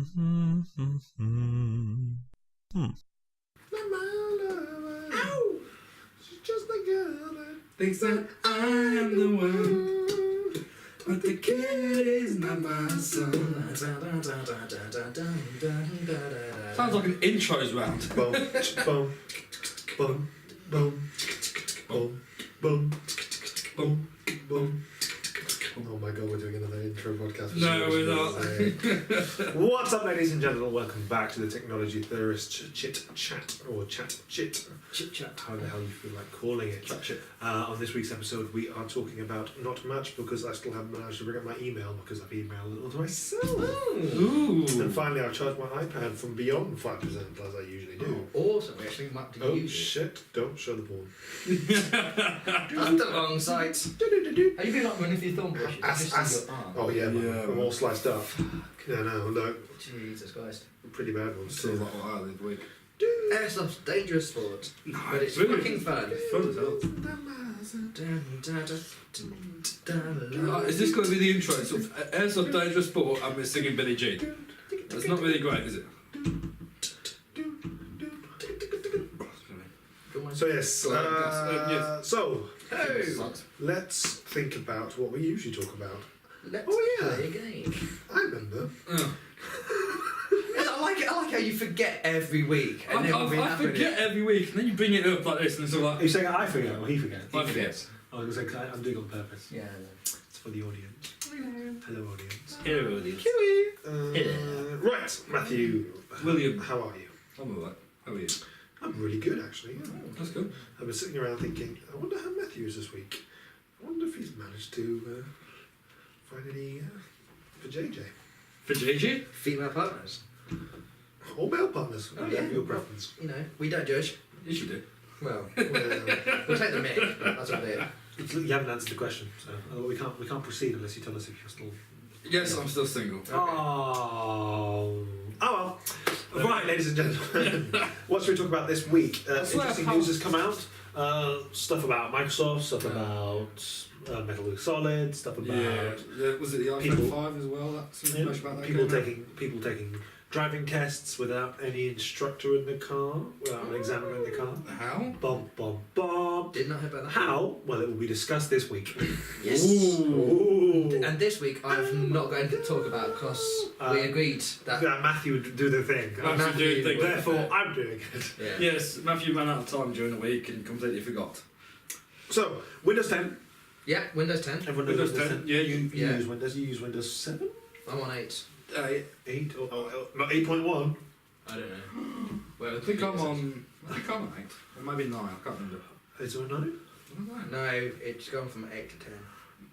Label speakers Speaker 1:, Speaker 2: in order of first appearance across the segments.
Speaker 1: Ow! She's just the girl that thinks that I'm the one, but the kid is not my son.
Speaker 2: Sounds like an intros round.
Speaker 1: Boom, boom, boom, boom, boom, boom, boom, boom. Oh my god, we're doing another intro podcast.
Speaker 2: No, we're not.
Speaker 1: What's up, ladies and gentlemen? Welcome back to the Technology Theorist Chit Chat, or ChatChit.
Speaker 2: Chit chat.
Speaker 1: How the hell you feel like calling it.
Speaker 2: ChatChit.
Speaker 1: On this week's episode, we are talking about not much because I still haven't managed to bring up my email because I've emailed it all to myself.
Speaker 2: Ooh.
Speaker 1: And finally, I've charged my iPad from beyond 5% as I usually do.
Speaker 3: Oh, awesome. We actually mapped to
Speaker 1: Oh
Speaker 3: use
Speaker 1: shit, don't show the porn.
Speaker 3: That's the wrong site. Have you been like running through your thumb brushes? I've just seen your arm.
Speaker 1: Oh yeah,
Speaker 2: Yeah,
Speaker 1: I'm all sliced up. No,
Speaker 3: Jesus Christ.
Speaker 1: pretty bad ones.
Speaker 2: Feels like what I did the week.
Speaker 3: Airsoft's dangerous sport, but it's
Speaker 2: really?
Speaker 3: fucking fun.
Speaker 2: Fun as hell. Is this going to be the intro? Sort of Airsoft Dangerous Sport and we're singing Billie Jean. That's not really great, is it?
Speaker 1: So yes,
Speaker 2: yes.
Speaker 1: so
Speaker 3: Oh,
Speaker 1: let's think about what we usually talk about.
Speaker 3: let's
Speaker 1: Oh, yeah.
Speaker 3: play a game.
Speaker 1: I remember.
Speaker 3: I like how you forget every week. And then we'll be
Speaker 2: I
Speaker 3: happening.
Speaker 2: forget every week, and then you bring it up like this, and it's all
Speaker 1: Are
Speaker 2: like,
Speaker 1: you saying I forget or he forgets?
Speaker 2: I forget.
Speaker 1: I was going to say, I'm doing it on purpose.
Speaker 3: Yeah.
Speaker 1: It's for the audience. Hello, audience.
Speaker 2: Hello, audience.
Speaker 1: Right, Matthew.
Speaker 2: William.
Speaker 1: How are you?
Speaker 2: I'm alright. How are you?
Speaker 1: I'm really good, actually. Yeah.
Speaker 2: That's good.
Speaker 1: I was sitting around thinking, I wonder how Matthew is this week. I wonder if he's managed to find any for JJ.
Speaker 2: For JJ?
Speaker 3: Female partners.
Speaker 1: Or male partners,
Speaker 3: Oh,
Speaker 1: whatever
Speaker 3: yeah.
Speaker 1: your preference.
Speaker 3: You know, we don't judge.
Speaker 2: Yes, you do.
Speaker 3: Well,
Speaker 1: Well,
Speaker 3: we'll take the mic, but that's about it.
Speaker 1: you haven't answered the question, so we can't proceed unless you tell us if you're still.
Speaker 2: Yes, I'm still single.
Speaker 1: Oh well. Right, ladies and gentlemen, what should we talk about this week? Interesting news has come out. Stuff about Microsoft, stuff about Metal Gear Solid, stuff about
Speaker 2: Was it the iPhone
Speaker 1: people-
Speaker 2: 5 as well? That's information about that.
Speaker 1: people taking driving tests without any instructor in the car, without an examiner in the car.
Speaker 2: How?
Speaker 1: Bum bum bum.
Speaker 3: Did not hear about that.
Speaker 1: How? Well, it will be discussed this week.
Speaker 3: Yes.
Speaker 1: Ooh.
Speaker 3: And this week I'm not going to talk about because we agreed that.
Speaker 1: That Matthew would do the thing.
Speaker 2: Matthew do the thing.
Speaker 1: Therefore, I'm doing it.
Speaker 3: Yeah.
Speaker 2: Yes, Matthew ran out of time during the week and completely forgot.
Speaker 1: So, Windows 10.
Speaker 3: Yeah, Windows 10.
Speaker 1: Everyone knows
Speaker 2: Windows 10. Yeah,
Speaker 1: You
Speaker 3: Yeah.
Speaker 1: use Windows. You use Windows 7?
Speaker 3: I'm on 8.
Speaker 1: 8? Not 8.1.
Speaker 3: I don't know. Well,
Speaker 2: I think I'm on 8, or maybe 9, I can't remember.
Speaker 1: Is it 9?
Speaker 3: No, it's gone from 8 to 10.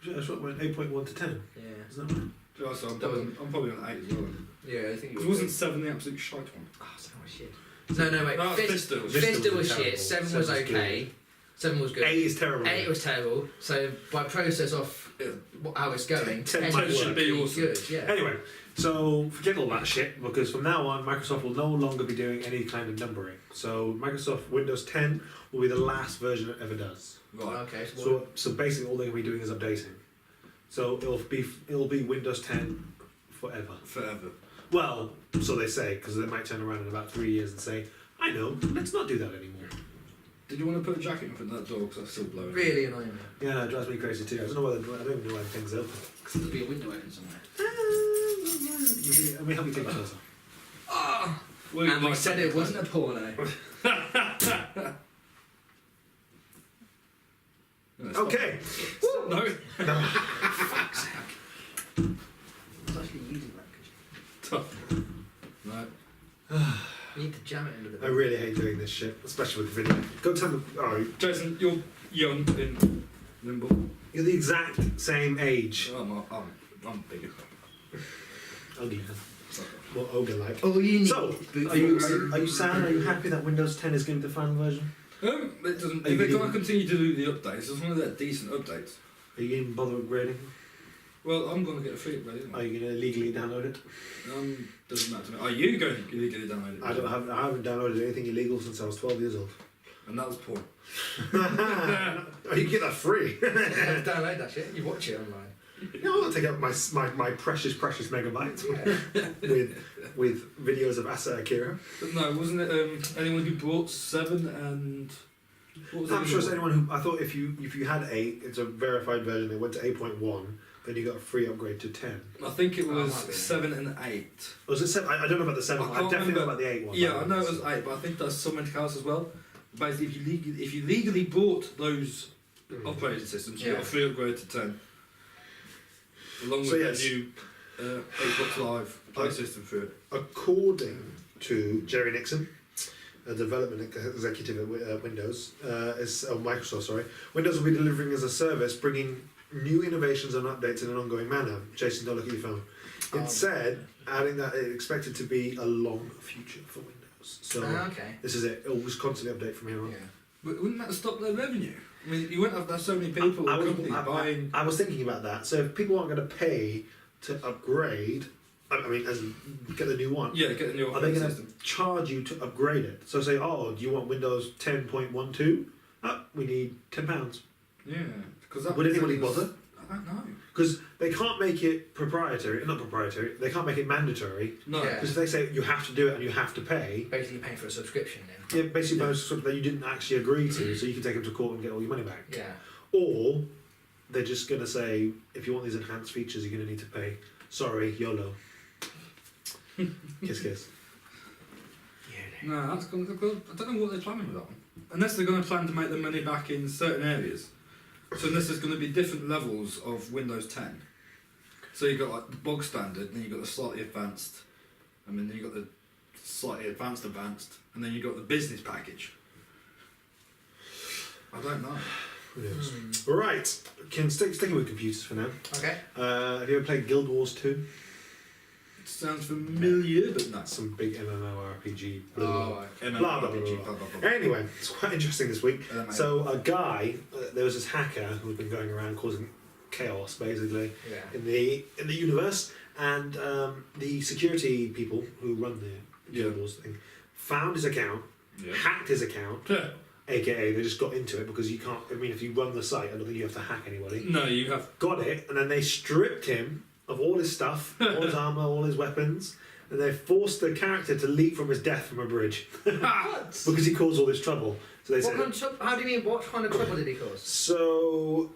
Speaker 1: Yeah, that's what went 8.1 to 10.
Speaker 3: Yeah.
Speaker 1: Is that right?
Speaker 2: Yeah, so I'm probably on 8 as well.
Speaker 3: Yeah, I think
Speaker 2: It wasn't 7 the absolute shite one.
Speaker 3: Oh, 7 was shit. No, wait.
Speaker 2: No,
Speaker 3: Vista
Speaker 2: Vista was
Speaker 3: was
Speaker 1: terrible.
Speaker 3: shit. 7 was
Speaker 1: 7 was
Speaker 3: okay. 7 was good.
Speaker 1: 8 is terrible.
Speaker 3: 8 was terrible. So by process of how it's going, 10
Speaker 1: 10
Speaker 2: should be
Speaker 3: pretty
Speaker 2: awesome.
Speaker 3: good. Yeah.
Speaker 1: Anyway, so forget all that shit because from now on, Microsoft will no longer be doing any kind of numbering. So Microsoft Windows 10 will be the last version it ever does.
Speaker 2: Right.
Speaker 3: Okay.
Speaker 1: So basically, all they're going to be doing is updating. So it'll be Windows 10 forever.
Speaker 2: Forever.
Speaker 1: Well, so they say, because they might turn around in about 3 years and say, I know, let's not do that anymore.
Speaker 2: Did you want to put a jacket in front of that door because that's still blowing?
Speaker 3: Really annoying me.
Speaker 1: Yeah, it drives me crazy too. I don't even know why the thing's open.
Speaker 3: Because there'll be a window open somewhere.
Speaker 1: Let me help you take your clothes off.
Speaker 3: Ah!
Speaker 2: Well,
Speaker 3: And we said it wasn't a porno.
Speaker 2: No, stop.
Speaker 1: Okay.
Speaker 2: No.
Speaker 3: I was actually using that cushion.
Speaker 2: No.
Speaker 3: You need to jam it into the
Speaker 1: I really hate doing this shit, especially with video. Go tell me. Oh,
Speaker 2: Jason, you're young in Limbo.
Speaker 1: you're the exact same age.
Speaker 2: I'm bigger.
Speaker 1: Ogre. What ogre like?
Speaker 3: Oh, you need
Speaker 1: So, are you sad? Are you happy that Windows 10 is getting the final version?
Speaker 2: It doesn't.
Speaker 1: Are you
Speaker 2: If they're going to
Speaker 1: leaving?
Speaker 2: continue to do the updates, it's one of their decent updates.
Speaker 1: Are you even bother upgrading?
Speaker 2: Well, I'm going to get a free upgrade.
Speaker 1: Are you going to legally download it?
Speaker 2: Doesn't matter to me. Are you going to illegally download it?
Speaker 1: I haven't downloaded anything illegal since I was 12 years old.
Speaker 2: And that was porn.
Speaker 1: You can get that free.
Speaker 3: Download that shit. You watch it online.
Speaker 1: I'll not take up my precious megabytes with videos of Asa Akira.
Speaker 2: But no, wasn't it anyone who bought 7 and... What was
Speaker 1: I'm
Speaker 2: the
Speaker 1: sure
Speaker 2: other
Speaker 1: it's
Speaker 2: one?
Speaker 1: anyone who... I thought if you had 8, it's a verified version, it went to 8.1, then you got a free upgrade to 10.
Speaker 2: I think it was
Speaker 3: might be.
Speaker 2: 7 and 8.
Speaker 1: Was it 7? I don't know about the 7
Speaker 2: I
Speaker 1: one.
Speaker 2: can't
Speaker 1: I definitely know
Speaker 2: remember.
Speaker 1: about the 8 one.
Speaker 2: Yeah, I know it was 8, but I think that's something else as well. Basically, if you legally bought those operating systems, you got a free upgrade to 10. Along with
Speaker 1: So yes.
Speaker 2: the new Xbox Live play system for it.
Speaker 1: According to Jerry Nixon, a development executive at Windows, Microsoft, sorry, Windows will be delivering as a service, bringing new innovations and updates in an ongoing manner. Jason, don't look at your phone. It said, adding that it expected to be a long future for Windows. So
Speaker 3: Okay.
Speaker 1: this is it. It was constantly update from here on.
Speaker 3: Yeah.
Speaker 2: But wouldn't that stop their revenue? I mean, you wouldn't have so many people or companies buying...
Speaker 1: I was thinking about that. So if people aren't going to pay to upgrade, I mean, as in get the new one,
Speaker 2: Yeah, get the new
Speaker 1: are they
Speaker 2: operating
Speaker 1: going to
Speaker 2: system.
Speaker 1: charge you to upgrade it? So say, oh, do you want Windows 10.12? Oh, we need £10.
Speaker 2: Yeah. Because that
Speaker 1: Would anybody bother?
Speaker 2: I don't know.
Speaker 1: Because they can't make it proprietary, not proprietary, they can't make it mandatory.
Speaker 2: No.
Speaker 3: Yeah.
Speaker 1: Because if they say you have to do it and you have to pay,
Speaker 3: Basically, you're paying for a subscription then.
Speaker 1: yeah, basically most something that you didn't actually agree to, so you can take them to court and get all your money back.
Speaker 3: Yeah.
Speaker 1: Or they're just going to say, if you want these enhanced features, you're going to need to pay. Sorry, YOLO. Kiss, kiss.
Speaker 3: Yeah.
Speaker 2: No, that's going to... I don't know what they're planning with that one. Unless they're going to plan to make the money back in certain areas. So unless there's going to be different levels of Windows 10. So you've got like the bog standard, then you've got the slightly advanced, and then you've got the slightly advanced, and then you've got the business package. I don't know.
Speaker 1: Who knows? Right, sticking with computers for now.
Speaker 3: Okay.
Speaker 1: Have you ever played Guild Wars 2?
Speaker 2: It sounds familiar, but not.
Speaker 1: Some big MMORPG.
Speaker 3: Oh,
Speaker 1: Blah, blah, blah, blah, blah. Anyway, it's quite interesting this week. So a guy, there was this hacker who's been going around causing chaos, basically,
Speaker 3: yeah.
Speaker 1: in the universe, and the security people who run the Guild Wars thing found his account, hacked his account, aka they just got into it because you can't. I mean, if you run the site, I don't think you have to hack anybody.
Speaker 2: No, you have...
Speaker 1: Got it, and then they stripped him of all his stuff, all his armor, all his weapons, and they forced the character to leap from his death from a bridge
Speaker 3: What?
Speaker 1: because he caused all this trouble. So they
Speaker 3: What
Speaker 1: said.
Speaker 3: kind of how do you mean? What kind of trouble did he cause?
Speaker 1: So,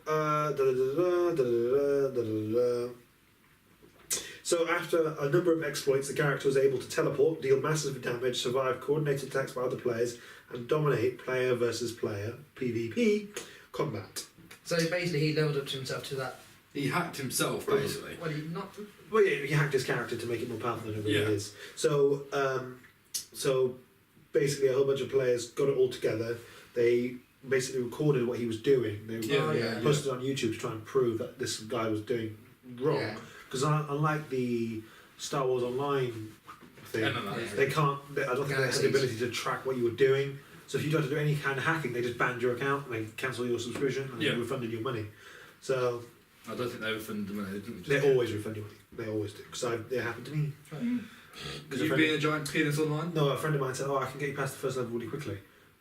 Speaker 1: so after a number of exploits, the character was able to teleport, deal massive damage, survive coordinated attacks by other players, and dominate player versus player (PvP) combat.
Speaker 3: So basically, he leveled up to himself to that.
Speaker 2: He hacked himself, basically.
Speaker 3: Well, he not.
Speaker 1: Well, yeah, he hacked his character to make it more powerful than it really
Speaker 2: Yeah.
Speaker 1: is. So, so basically, a whole bunch of players got it all together. They basically recorded what he was doing. They posted it on YouTube to try and prove that this guy was doing wrong.
Speaker 3: Yeah.
Speaker 1: Because unlike the Star Wars Online thing,
Speaker 2: MMO.
Speaker 1: they can't. I don't think they have the ability to track what you were doing. So if you tried to do any kind of hacking, they just banned your account and they cancel your subscription and they refunded your money. So
Speaker 2: I don't think they refunded the money.
Speaker 1: they always refund your money. They always do. Because it happened to me.
Speaker 2: Because you've been a giant penis online?
Speaker 1: No, a friend of mine said, "Oh, I can get you past the first level really quickly."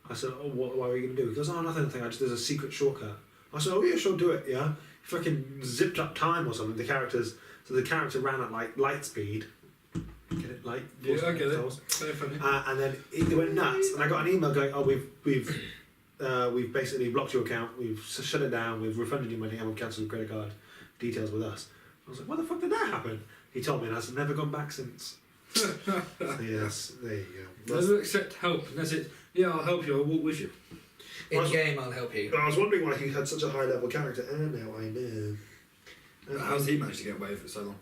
Speaker 1: I said, "Oh, what are you going to do?" He goes, "Oh, nothing. There's a secret shortcut." I said, "Oh yeah, sure, do it." Yeah, fucking zipped up time or something. The character ran at like light speed. Get it? Light.
Speaker 2: Yeah, I get it. Very funny.
Speaker 1: And then it went nuts. And I got an email going, "Oh, we've basically blocked your account. We've shut it down. We've refunded your money and we've cancelled your credit card details with us." I was like, "What the fuck did that happen?" He told me, and I've never gone back since. So yes, there you go.
Speaker 2: Never accept help unless it's, yeah, I'll help you, I'll walk with you.
Speaker 3: In game, I'll help you.
Speaker 1: I was wondering why he had such a high level character, and now I know.
Speaker 2: How's he managed to get away with it so long?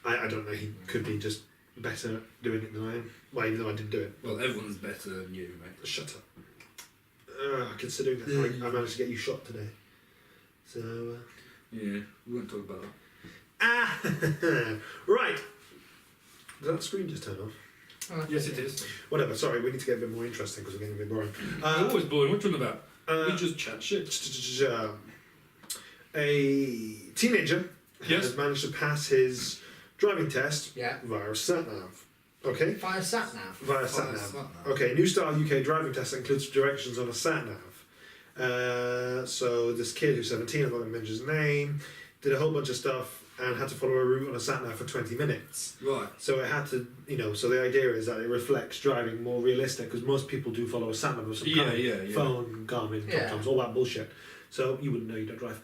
Speaker 1: I don't know. He could be just better doing it than I am. Well, even though I didn't do it.
Speaker 2: Well, everyone's better than you, mate.
Speaker 1: Shut up. Considering that I managed to get you shot today. So.
Speaker 2: Yeah, we won't talk about that.
Speaker 1: Right. Did that screen just turn off?
Speaker 3: Oh,
Speaker 2: Yes, it is.
Speaker 1: Whatever. Sorry, we need to get a bit more interesting because we're getting a bit boring.
Speaker 2: We're always boring, what are you talking about? We just chat shit.
Speaker 1: A teenager
Speaker 2: Yes.
Speaker 1: has managed to pass his driving test
Speaker 3: Yeah.
Speaker 1: via sat-nav. Okay?
Speaker 3: Via sat nav.
Speaker 1: Via sat-nav. Okay, new style UK driving test that includes directions on a sat-nav. So this kid who's 17, I'm not going to mention his name, did a whole bunch of stuff and had to follow a route on a sat nav for 20 minutes.
Speaker 2: Right.
Speaker 1: So it had to, so the idea is that it reflects driving more realistic because most people do follow a sat nav or some kind of phone, Garmin, TomToms, all that bullshit. So you wouldn't know you don't drive.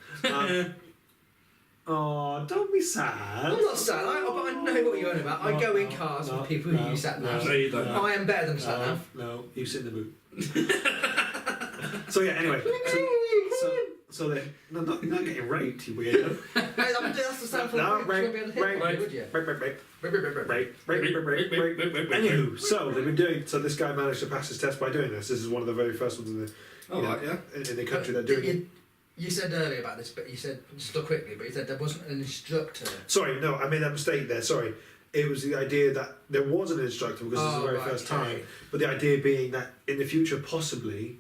Speaker 1: Oh, don't be sad.
Speaker 3: I'm not sad, but I know what you're on about. I go in cars with people who use sat navs.
Speaker 2: No, you don't.
Speaker 3: I am better than sat nav.
Speaker 1: No, you sit in the boot. So yeah, anyway. So they not getting raped, you weirdo.
Speaker 3: That's the sound for the you won't be able to hit one, would you?
Speaker 1: Rape. Anywho, so they've been doing. So this guy managed to pass his test by doing this. This is one of the very first ones in the in the country that doing it.
Speaker 3: You said earlier about this, but you said just quickly. But you said there wasn't an instructor.
Speaker 1: Sorry, no, I made that mistake there. Sorry. It was the idea that there was an instructor because it's the very first time. But the idea being that in the future, possibly,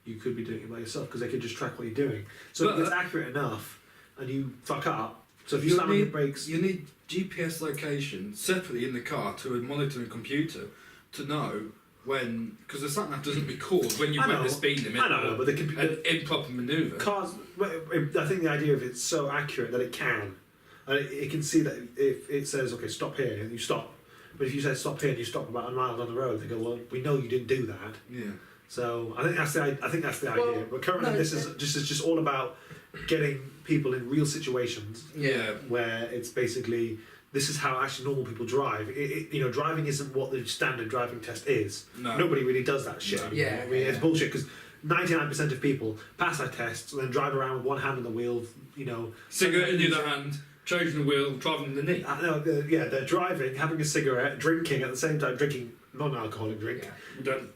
Speaker 1: you could be doing it by yourself because they could just track what you're doing. So if it's accurate enough and you fuck up, so if you slam on your brakes...
Speaker 2: You need GPS location separately in the car to a monitoring computer to know when... Because the sat nav doesn't record when you went the speed limit.
Speaker 1: I know, but the computer...
Speaker 2: An improper manoeuvre.
Speaker 1: Cars... I think the idea of it's so accurate that it can. And it can see that if it says, okay, stop here, and you stop. But if you say stop here and you stop about a mile down the road, they go, well, we know you didn't do that.
Speaker 2: Yeah.
Speaker 1: So I think that's the idea. But currently, this is just all about getting people in real situations.
Speaker 2: Yeah.
Speaker 1: Where it's basically this is how actually normal people drive. Driving isn't what the standard driving test is.
Speaker 2: No.
Speaker 1: Nobody really does that shit.
Speaker 2: No.
Speaker 1: Anymore.
Speaker 3: Yeah.
Speaker 1: I mean, it's bullshit because 99% of people pass their tests and then drive around with one hand on the wheel.
Speaker 2: Cigarette in the other hand. Charging the wheel, driving the knee.
Speaker 1: They're driving, having a cigarette, drinking at the same time, drinking non-alcoholic drink,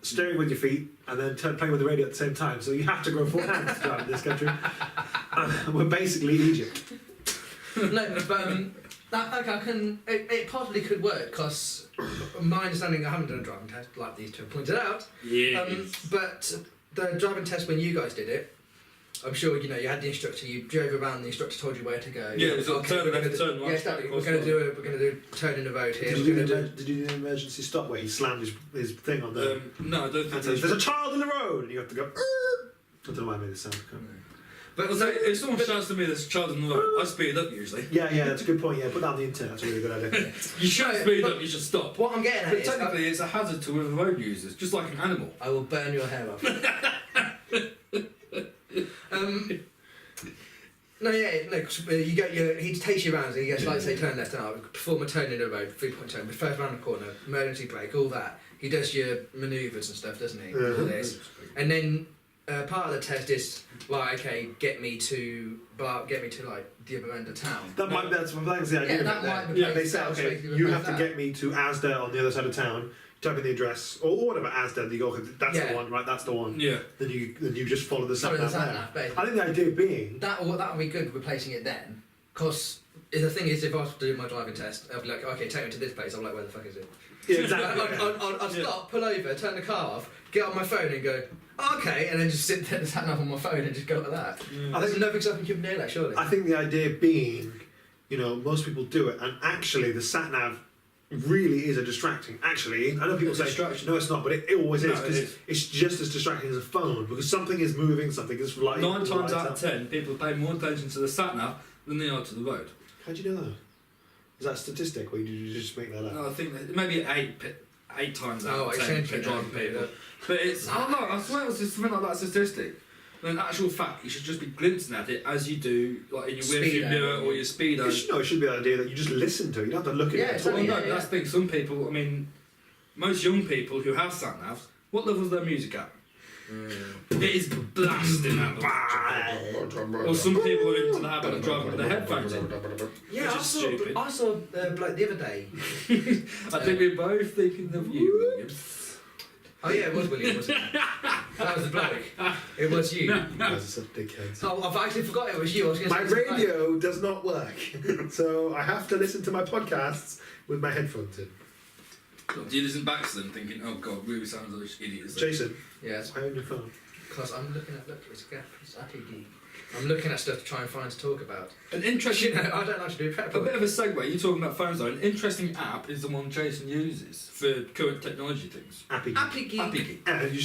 Speaker 1: steering with your feet, and then playing with the radio at the same time. So you have to grow four hands to drive in this country. We're basically Egypt.
Speaker 3: No, but it possibly could work because my understanding, I haven't done a driving test like these two have pointed out. But the driving test when you guys did it, I'm sure you had the instructor. You drove around. The instructor told you where to go.
Speaker 2: Yeah, it's turn left, turn right.
Speaker 3: Yeah, exactly. We're going to do a turn in the road here.
Speaker 1: Did you do an emergency stop where he slammed his thing on the?
Speaker 2: No, I don't think.
Speaker 1: There's a child in the road, and you have to go. I don't know why I made this sound.
Speaker 2: But if someone shouts to me there's a child in the road, I speed up usually.
Speaker 1: Yeah, that's a good point. Yeah, put that on the internet. That's a really good idea.
Speaker 2: You shouldn't speed up. You should stop.
Speaker 3: What I'm getting at
Speaker 2: But
Speaker 3: is,
Speaker 2: technically, it's a hazard to other road users, just like an animal.
Speaker 3: I will burn your hair off. He takes you around and he goes, like, say, turn left and right, perform a turn in the road, 3-point turn, first round the corner, emergency brake, all that. He does your manoeuvres and stuff, doesn't he? All this. And then part of the test is, get me to like the other end of town.
Speaker 1: That's the idea.
Speaker 3: That might be.
Speaker 1: They say, okay, you have to get me to Asda on the other side of town. Type in the address or whatever Asda, and you go, that's the one, right? That's the one.
Speaker 2: Yeah.
Speaker 1: Then you just follow the sat nav there.
Speaker 3: I
Speaker 1: think the idea being
Speaker 3: that would be good replacing it then, because the thing is, if I was to do my driving test, I'd be like, okay, take me to this place. I'm like, where the fuck is it?
Speaker 1: Yeah, exactly.
Speaker 3: I'd stop, pull over, turn the car off, get on my phone and go, okay, and then just sit there, the sat nav on my phone and just go like that. I think nothing's up and keep near that, surely.
Speaker 1: I think the idea being, most people do it, and actually the sat nav really is a distracting. Actually, I know people say no, it's not, but it always is because it's just as distracting as a phone because something is moving, something is light.
Speaker 2: 9 times out of 10, people pay more attention to the sat nav than they are to the road.
Speaker 1: How do you know that? Is that a statistic, or did you just make that up?
Speaker 2: No, I think that maybe 8 times out of 10 for driving people. But it's I swear it was just something like that statistic. But in actual fact, you should just be glimpsing at it as you do, like in your rearview mirror or your speedo.
Speaker 1: It should be the idea that you just listen to it. You don't have to look at it at all.
Speaker 2: Well, no, that's the thing. Some people, most young people who have sat navs, what level is their music at? It is blasting at them. Or some people are into the habit of driving with their headphones in.
Speaker 3: Yeah, I saw the bloke the other day.
Speaker 2: I think we're both thinking of you, William.
Speaker 3: Oh yeah, it was William, wasn't it? That was the bloke. It was you.
Speaker 1: You guys are such dickheads.
Speaker 3: Oh, I've actually forgot it was you. I was
Speaker 1: my radio does not work, so I have to listen to my podcasts with my headphones in.
Speaker 2: Do you listen back to them thinking, oh god, we sound like idiots?
Speaker 1: Jason,
Speaker 3: yes.
Speaker 1: why on your phone?
Speaker 3: Because I'm looking at it's Appy Geek. I'm looking at stuff to try and find to talk about.
Speaker 2: An interesting,
Speaker 3: I don't like to do prep.
Speaker 2: A bit of a segue. You're talking about phones though. An interesting app is the one Jason uses for current technology things.
Speaker 1: Appy
Speaker 3: Geek.
Speaker 1: Yeah, if you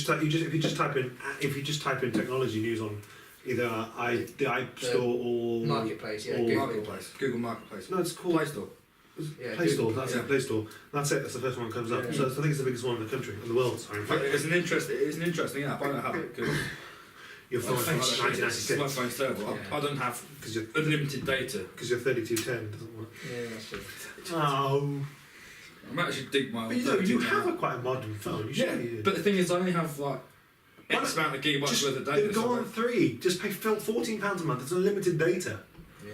Speaker 1: just type in technology news on either the App Store or
Speaker 3: Marketplace, yeah.
Speaker 1: or-
Speaker 3: Google.
Speaker 2: Google Marketplace.
Speaker 1: No, it's called
Speaker 2: Play Store.
Speaker 3: Yeah,
Speaker 1: Play Store.
Speaker 3: Google,
Speaker 1: That's
Speaker 2: yeah.
Speaker 1: it. Play Store. That's it. That's the first one that comes up.
Speaker 3: Yeah.
Speaker 1: So I think it's the biggest one in the country, in the world. Sorry, in fact,
Speaker 2: It's an interesting app. I don't have it because
Speaker 1: your phone from
Speaker 2: my
Speaker 1: 1996
Speaker 2: phone's terrible.
Speaker 3: Yeah.
Speaker 2: I don't have
Speaker 1: because you're
Speaker 2: unlimited data.
Speaker 1: 3210 doesn't work.
Speaker 3: Yeah, that's true.
Speaker 1: Oh,
Speaker 2: I'm actually dig my.
Speaker 1: but you have quite a modern phone. You
Speaker 2: Yeah,
Speaker 1: should.
Speaker 2: but the thing is, I only have like
Speaker 1: Why
Speaker 2: X
Speaker 1: not-
Speaker 2: amount of gigabytes
Speaker 1: Just
Speaker 2: worth of data.
Speaker 1: go on 3. Just pay £14 a month. It's unlimited data.
Speaker 3: Yeah.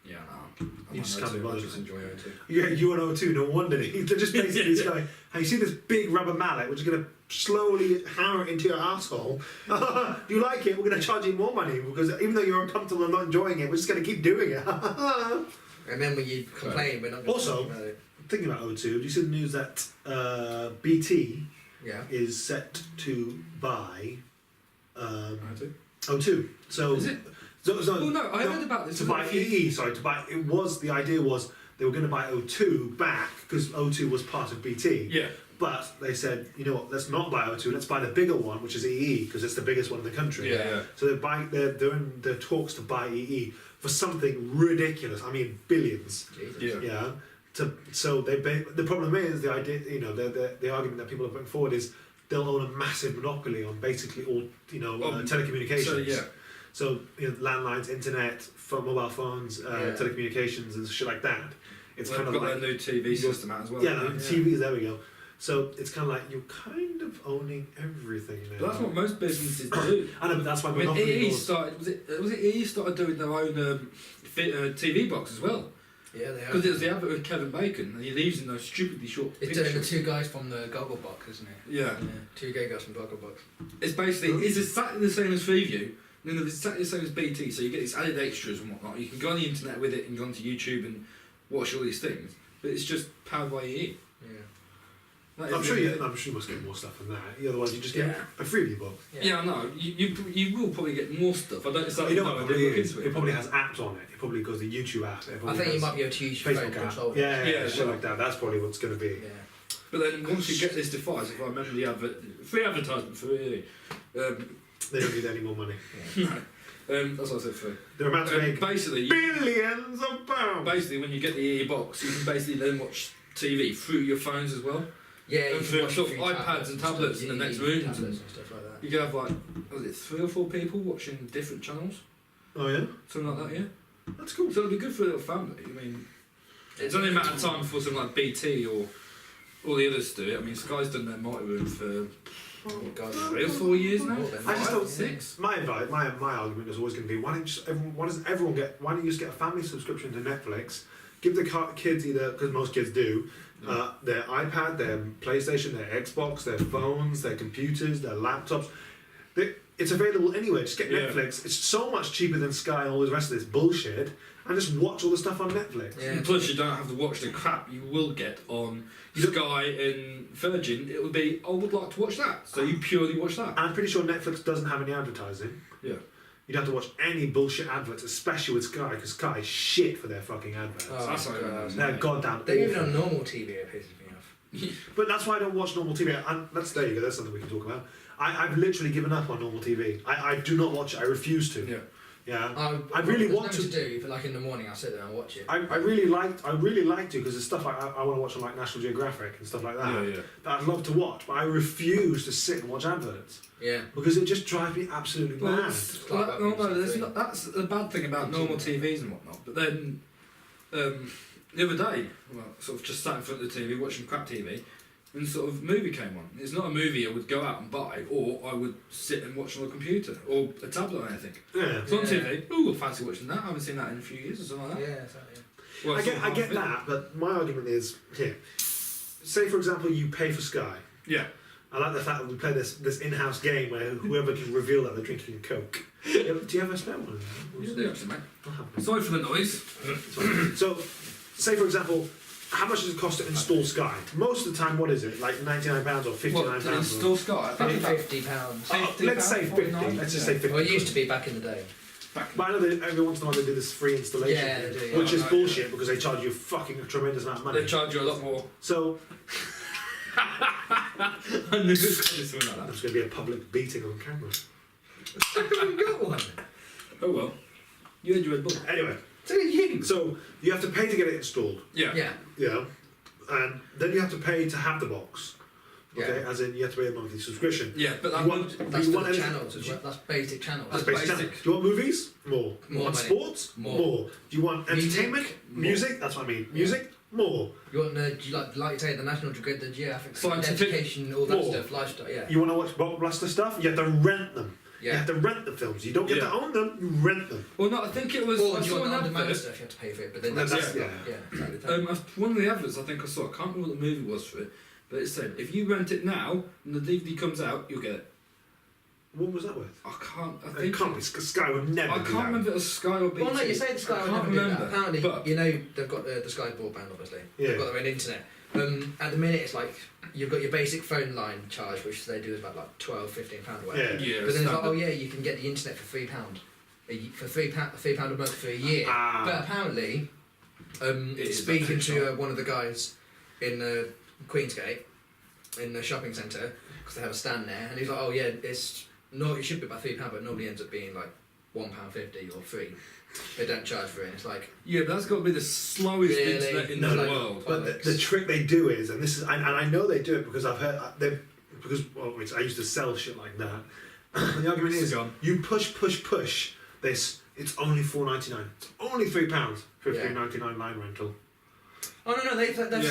Speaker 2: Yeah, no.
Speaker 1: You just can't be
Speaker 2: I
Speaker 1: bothered.
Speaker 2: just enjoy it too.
Speaker 1: Yeah, you and O2, no wonder. They're just basically going, hey, you see this big rubber mallet, which is going to slowly hammer it into your asshole. Do you like it? We're going to charge you more money because even though you're uncomfortable and not enjoying it, we're just going to keep doing it.
Speaker 3: And then when you complain, we're not going
Speaker 1: Also-
Speaker 3: to talk about it.
Speaker 1: Thinking about O2, do you see the news that BT
Speaker 3: Yeah.
Speaker 1: is set to buy
Speaker 2: I do.
Speaker 1: O2? So,
Speaker 2: Is it?
Speaker 1: So,
Speaker 2: Oh no, I heard about this.
Speaker 1: to buy EE, sorry, to buy it was the idea was they were going to buy O2 back because O2 was part of BT.
Speaker 2: Yeah.
Speaker 1: But they said, you know what? Let's not buy O2. Let's buy the bigger one, which is EE, because it's the biggest one in the country.
Speaker 2: Yeah.
Speaker 1: So they're in the talks to buy EE for something ridiculous. I mean, billions.
Speaker 3: Jesus.
Speaker 2: Yeah.
Speaker 1: Yeah. So the problem is the idea. You know, the argument that people are putting forward is they'll own a massive monopoly on basically all telecommunications.
Speaker 2: So yeah.
Speaker 1: So you know, landlines, internet, mobile phones, telecommunications, and shit like that. It's
Speaker 2: Well,
Speaker 1: kind of
Speaker 2: they've got
Speaker 1: like
Speaker 2: their new TV system out as well.
Speaker 1: yeah, TVs. There we go. So it's kind of like you're kind of owning everything now.
Speaker 2: But that's what most businesses do.
Speaker 1: I know, but that's why
Speaker 2: I mean,
Speaker 1: monopoly
Speaker 2: EE
Speaker 1: laws.
Speaker 2: started. Was it EE started doing their own TV box as well?
Speaker 3: Yeah, they are.
Speaker 2: Because it was the advert with Kevin Bacon, and he's using those stupidly short.
Speaker 3: It's the two guys from the Gogglebox, isn't it?
Speaker 2: Yeah.
Speaker 3: Yeah. Two gay guys from Gogglebox.
Speaker 2: It's basically it's exactly the same as Freeview, and then it's exactly the same as BT. So you get these added extras and whatnot. You can go on the internet with it and go onto YouTube and watch all these things. But it's just powered by EE.
Speaker 3: Yeah.
Speaker 1: I'm sure you must get more stuff than that. Otherwise, you just get a freebie box.
Speaker 2: Yeah, I know. You will probably get more stuff. I don't exactly
Speaker 1: You know what
Speaker 2: I
Speaker 1: it
Speaker 2: didn't
Speaker 1: probably
Speaker 2: look
Speaker 1: is?
Speaker 2: into
Speaker 1: It probably has apps on it. It probably goes the YouTube app.
Speaker 3: I think you might be able to use your phone
Speaker 1: Facebook app.
Speaker 3: control.
Speaker 1: Yeah, shit
Speaker 2: well.
Speaker 1: like that. That's probably what's going to be.
Speaker 3: Yeah.
Speaker 2: But then once you get this device, if I remember the free advertisement for EE.
Speaker 1: They don't need any more money.
Speaker 2: No. That's what I said free.
Speaker 1: They're about to make
Speaker 2: Basically,
Speaker 1: billions of pounds.
Speaker 2: basically, when you get the EE box, you can basically then watch TV through your phones as well.
Speaker 3: Yeah, you
Speaker 2: And
Speaker 3: can
Speaker 2: for
Speaker 3: watch
Speaker 2: sort
Speaker 3: it
Speaker 2: of
Speaker 3: through
Speaker 2: iPads and tablets in the next rooms
Speaker 3: tablets
Speaker 2: and-
Speaker 3: and stuff like that.
Speaker 2: You can have like, was it 3 or 4 people watching different channels,
Speaker 1: Oh yeah,
Speaker 2: something like that, yeah.
Speaker 1: that's cool.
Speaker 2: So it'll be good for a little family. I mean, it's only a matter of time before something like BT or all the others do it. I mean, Sky's done their multi-room for
Speaker 3: Oh, God.
Speaker 2: 3 or 4 years now.
Speaker 3: More than
Speaker 1: I just
Speaker 3: that.
Speaker 1: don't.
Speaker 2: 6.
Speaker 1: My advice, my argument is always going to be: why doesn't everyone get? Why don't you just get a family subscription to Netflix? Give the kids either, because most kids do, their iPad, their PlayStation, their Xbox, their phones, their computers, their laptops. It's available anywhere. Just get
Speaker 2: Yeah.
Speaker 1: Netflix. It's so much cheaper than Sky and all the rest of this bullshit, and just watch all the stuff on Netflix.
Speaker 3: Yeah.
Speaker 2: And plus, you don't have to watch the crap you will get on Sky and Virgin. It would be, I would like to watch that. So you purely watch that.
Speaker 1: I'm pretty sure Netflix doesn't have any advertising.
Speaker 2: Yeah.
Speaker 1: You'd have to watch any bullshit adverts, especially with Sky, because Sky is shit for their fucking adverts.
Speaker 3: Oh,
Speaker 2: That's what I
Speaker 3: God.
Speaker 2: mean.
Speaker 1: They're goddamn
Speaker 3: They're even
Speaker 1: awful.
Speaker 3: on normal TV, it pisses me off.
Speaker 1: But that's why I don't watch normal TV. There you go, that's something we can talk about. I've literally given up on normal TV. I do not watch it, I refuse to.
Speaker 2: Yeah.
Speaker 1: Yeah. I really
Speaker 3: there's
Speaker 1: want
Speaker 3: nothing
Speaker 1: to.
Speaker 3: do, but like in the morning I'll sit there and watch it.
Speaker 1: I really like to because it's stuff I want to watch on like National Geographic and stuff like that.
Speaker 2: Yeah.
Speaker 1: That I'd love to watch, but I refuse to sit and watch adverts
Speaker 3: Yeah.
Speaker 1: because it just drives me absolutely
Speaker 2: Well,
Speaker 1: mad.
Speaker 2: that's the bad thing about normal TVs and whatnot. But then the other day, sort of just sat in front of the TV watching crap TV, and sort of movie came on. It's not a movie I would go out and buy, or I would sit and watch on a computer or a tablet or anything.
Speaker 1: Yeah.
Speaker 2: It's on
Speaker 3: Yeah.
Speaker 2: TV. Ooh, I fancy watching that. I haven't seen that in a few years or something like that.
Speaker 3: Yeah, exactly.
Speaker 2: Well,
Speaker 1: I
Speaker 2: sort
Speaker 1: get
Speaker 2: of half
Speaker 1: that, but my argument is here. Say for example, you pay for Sky.
Speaker 2: Yeah.
Speaker 1: I like the fact that we play this in-house game where whoever can reveal that they're drinking a Coke. Do you have a spare one?
Speaker 2: Yeah, actually, mate.
Speaker 1: I'll have one.
Speaker 2: Sorry for the noise.
Speaker 1: So, say for example, how much does it cost to install Sky? Most of the time, what is it? Like £99 or £59?
Speaker 2: What, to install Sky? I think about
Speaker 3: £50.
Speaker 1: Let's say 50.
Speaker 2: £49.
Speaker 1: Let's just say 50.
Speaker 3: Well, it used to be back in the day.
Speaker 2: back.
Speaker 1: But I know that every once in a while they do this free installation,
Speaker 3: Yeah,
Speaker 1: thing,
Speaker 3: they do, yeah.
Speaker 1: which is
Speaker 2: I know,
Speaker 1: bullshit because they charge you fucking a tremendous amount of money.
Speaker 2: They charge you a lot more.
Speaker 1: So,
Speaker 2: I knew it was going to be something like that.
Speaker 1: there's going to be a public beating on camera.
Speaker 3: I haven't got one.
Speaker 2: Oh well. You had your Red Bull.
Speaker 1: Anyway,
Speaker 3: So did you.
Speaker 1: so you have to pay to get it installed.
Speaker 2: Yeah.
Speaker 3: Yeah.
Speaker 1: Yeah. And then you have to pay to have the box. Okay,
Speaker 3: Yeah.
Speaker 1: as in you have to pay a monthly subscription.
Speaker 2: Yeah, but that
Speaker 1: You want,
Speaker 3: That's
Speaker 1: you
Speaker 3: for
Speaker 1: want
Speaker 3: the
Speaker 1: anything-
Speaker 3: channels as well. That's basic channels.
Speaker 1: That's
Speaker 2: That's
Speaker 1: basic.
Speaker 2: basic.
Speaker 1: channel. Do you want movies? More.
Speaker 3: More
Speaker 1: You want
Speaker 3: money.
Speaker 1: sports?
Speaker 3: More.
Speaker 1: Do you want
Speaker 3: Music?
Speaker 1: entertainment?
Speaker 3: More.
Speaker 1: Music? That's what I mean. Music? More.
Speaker 3: You want do you like you say the National Geographic,
Speaker 2: Scientific.
Speaker 3: education, all that
Speaker 1: More.
Speaker 3: stuff, lifestyle. Yeah.
Speaker 1: You want to watch blockbuster stuff? You have to rent them. You
Speaker 3: Yeah.
Speaker 1: have to rent the films. You don't get
Speaker 2: Yeah.
Speaker 1: to own them, you rent them.
Speaker 2: Well, no, I think it was.
Speaker 3: Or
Speaker 2: I
Speaker 3: do you
Speaker 2: saw
Speaker 3: want
Speaker 2: an
Speaker 3: on demand
Speaker 2: advert.
Speaker 3: stuff? You have to pay for it, but then
Speaker 1: That's-
Speaker 3: that's
Speaker 1: yeah.
Speaker 3: exactly.
Speaker 2: One of the adverts I think I saw. I can't remember what the movie was for it, but it said if you rent it now and the DVD comes out, you'll get it.
Speaker 1: What was that with?
Speaker 2: I can't. I
Speaker 1: It
Speaker 2: think.
Speaker 1: can't be. Sky would never
Speaker 2: I
Speaker 1: do
Speaker 2: can't
Speaker 1: that.
Speaker 2: remember if it was Sky or BT.
Speaker 3: Well, no, you say the Sky
Speaker 2: I
Speaker 3: would
Speaker 2: can't
Speaker 3: never do that.
Speaker 2: remember.
Speaker 3: Apparently,
Speaker 2: but
Speaker 3: you know they've got the Sky broadband, obviously.
Speaker 1: Yeah.
Speaker 3: They've got their own internet. At the minute, it's like you've got your basic phone line charge, which they do is about like £12-15 or whatever.
Speaker 1: Yeah.
Speaker 2: yeah,
Speaker 3: But then it's like,
Speaker 2: standard.
Speaker 3: oh yeah, you can get the internet for £3. For £3 a month for a year.
Speaker 1: Ah.
Speaker 3: But apparently,
Speaker 2: is
Speaker 3: speaking
Speaker 2: that
Speaker 3: to one of the guys in Queensgate, in the shopping centre, because they have a stand there, and he's like, oh yeah, it should be about £3, but it normally ends up being like £1.50 or £3. They don't charge for it. It's like
Speaker 2: Yeah, but that's got to be the slowest
Speaker 3: Really?
Speaker 2: internet in
Speaker 1: No,
Speaker 2: the
Speaker 1: no,
Speaker 2: world.
Speaker 1: But the trick they do is, and this is, and I know they do it because I've heard, I used to sell shit like that. The argument is,
Speaker 2: Go on.
Speaker 1: you push this, it's only $4.99. It's only £3 for a
Speaker 3: Yeah.
Speaker 1: $3.99 line rental.
Speaker 3: oh no, they've
Speaker 2: Yeah.